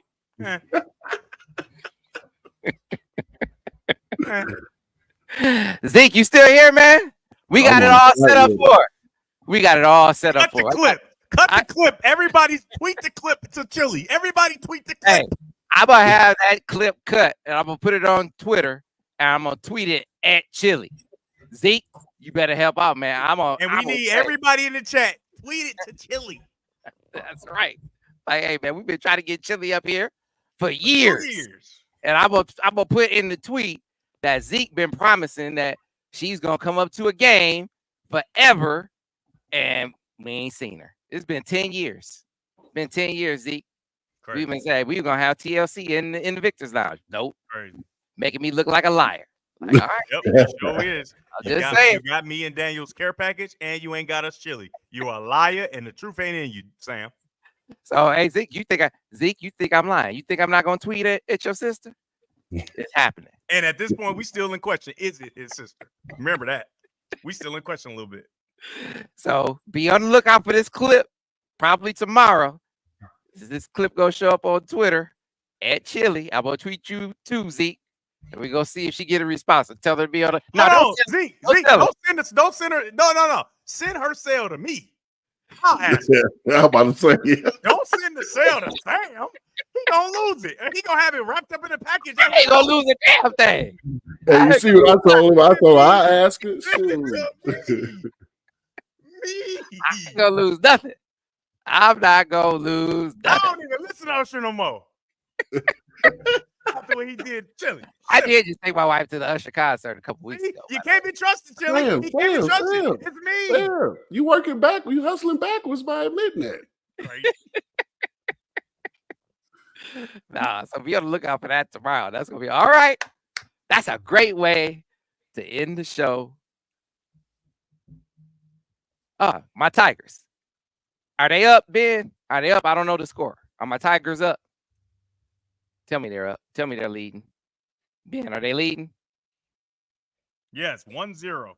Zeke, you still here, man? We got it all set up for it. We got it all set up for it. Cut the clip. Everybody tweet the clip to Chilli. Everybody tweet the clip. Hey, I'm going to have that clip cut, and I'm going to put it on Twitter, and I'm going to tweet it at Chilli. Zeke, you better help out, man. And we need everybody in the chat. Tweet it to Chilli. That's right. Like, hey, man, we've been trying to get Chilli up here for years. And I'm gonna put in the tweet that Zeke been promising that she's gonna come up to a game forever, and we ain't seen her. It's been 10 years. Been 10 years, Zeke. Crazy. We've been saying we were gonna have TLC in the Victor's Lounge. Nope. Crazy. Making me look like a liar. Like, all right. Yep, sure is. You got me and Daniel's care package, and you ain't got us Chilli. You a liar, and the truth ain't in you, Sam. So, hey, Zeke, you think I'm lying? You think I'm not gonna tweet at your sister? It's happening. And at this point, we still in question. Is it his sister? Remember that. We still in question a little bit. So be on the lookout for this clip. Probably tomorrow. This clip gonna show up on Twitter at Chilli. I'm gonna tweet you too, Zeke. And we gonna see if she get a response. Tell her to be on the. No, Zeke, don't send her. No. Send her cell to me. I'll ask her. I'm about to say, don't send the cell to Sam. He gonna lose it. And he gonna have it wrapped up in a package. He ain't gonna lose a damn thing. Hey, you see what I told him? I told I ask her. I ain't gonna lose nothing. I'm not gonna lose nothing. I don't even listen to Usher no more. After what he did, Chilli. I did just take my wife to the Usher concert a couple weeks ago. You can't be trusted, Chilli. You can't be trusted. It's me. Sam, you working back? You hustling backwards by admitting that. Nah, so be on the lookout for that tomorrow. That's gonna be all right. That's a great way to end the show. My Tigers. Are they up, Ben? Are they up? I don't know the score. Are my Tigers up? Tell me they're up. Tell me they're leading. Ben, are they leading? Yes, 1-0.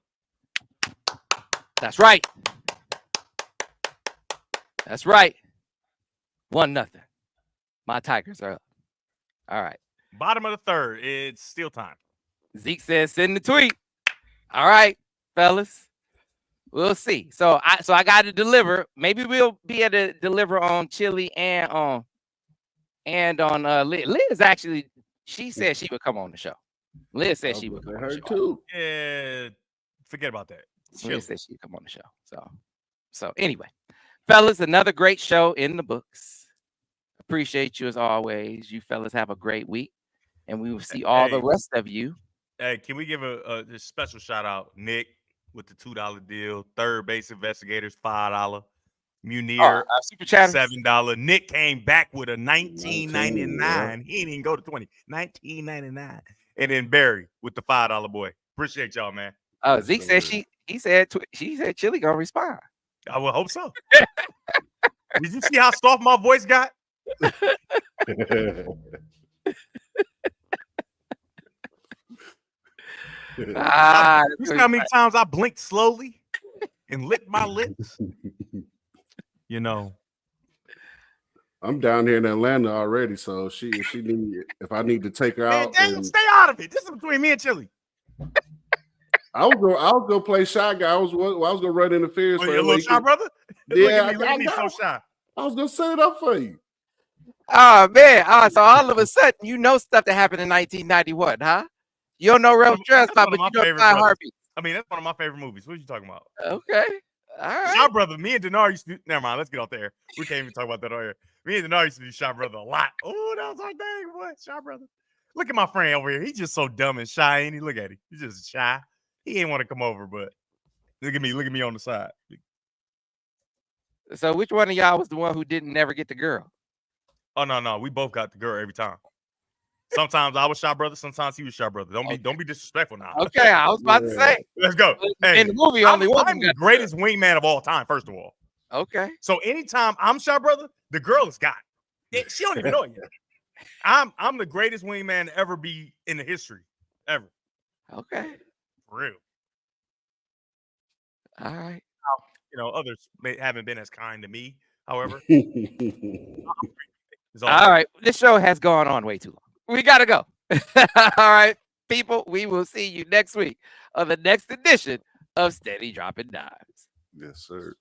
That's right. That's right. 1-0. My Tigers are up. All right. Bottom of the third. It's still time. Zeke says send the tweet. All right, fellas. We'll see. So I got to deliver. Maybe we'll be able to deliver on Chilli and on Liz. Liz actually, she said she would come on the show. Liz said she would come on the show. Too. Yeah, forget about that. Liz said she'd come on the show. So anyway, fellas, another great show in the books. Appreciate you as always. You fellas have a great week, and we will see all the rest of you. Hey, can we give a special shout out, Nick, with the $2 deal, third base investigators $5, Munir super chatters. $7. Nick came back with a $19.99. He didn't even go to 20. $19.99. And then Barry with the $5 boy. Appreciate y'all, man. Zeke said she said Chilli gonna respond. I will hope so. Did you see how soft my voice got? You see how many times I blinked slowly and licked my lips? You know. I'm down here in Atlanta already, so if I need to take her out, Daniel, stay out of it. This is between me and Chilli. I was gonna play shy guy. I was gonna run interference. Oh, you a little shy brother? Yeah, look at me so shy. I was gonna set it up for you. Oh man! So all of a sudden, you know stuff that happened in 1991, huh? You don't know Real Dress Pop, but you know Five Heartbeats. I mean, that's one of my favorite movies. What are you talking about? Okay, all right. Shy Brother. Me and Denar used to. Never mind. Let's get off there. We can't even talk about that on here. Me and Denar used to do Shy Brother a lot. Oh, that was like, dang, boy, Shy Brother. Look at my friend over here. He's just so dumb and shy, ain't he? Look at him. He's just shy. He ain't want to come over, but look at me on the side. So which one of y'all was the one who didn't never get the girl? Oh no, we both got the girl every time. Sometimes I was Shy Brother, sometimes he was Shy Brother. Don't be disrespectful now. Okay, I was about to say. Let's go. Hey, in the movie, only one. I'm the greatest wingman of all time, first of all. Okay. So anytime I'm Shy Brother, the girl is got it. She don't even know it yet. I'm the greatest wingman to ever be in the history, ever. Okay. For real. All right. You know, others haven't been as kind to me, however. All right. This show has gone on way too long. We got to go. All right, people. We will see you next week on the next edition of Steady Dropping Dimes. Yes, sir.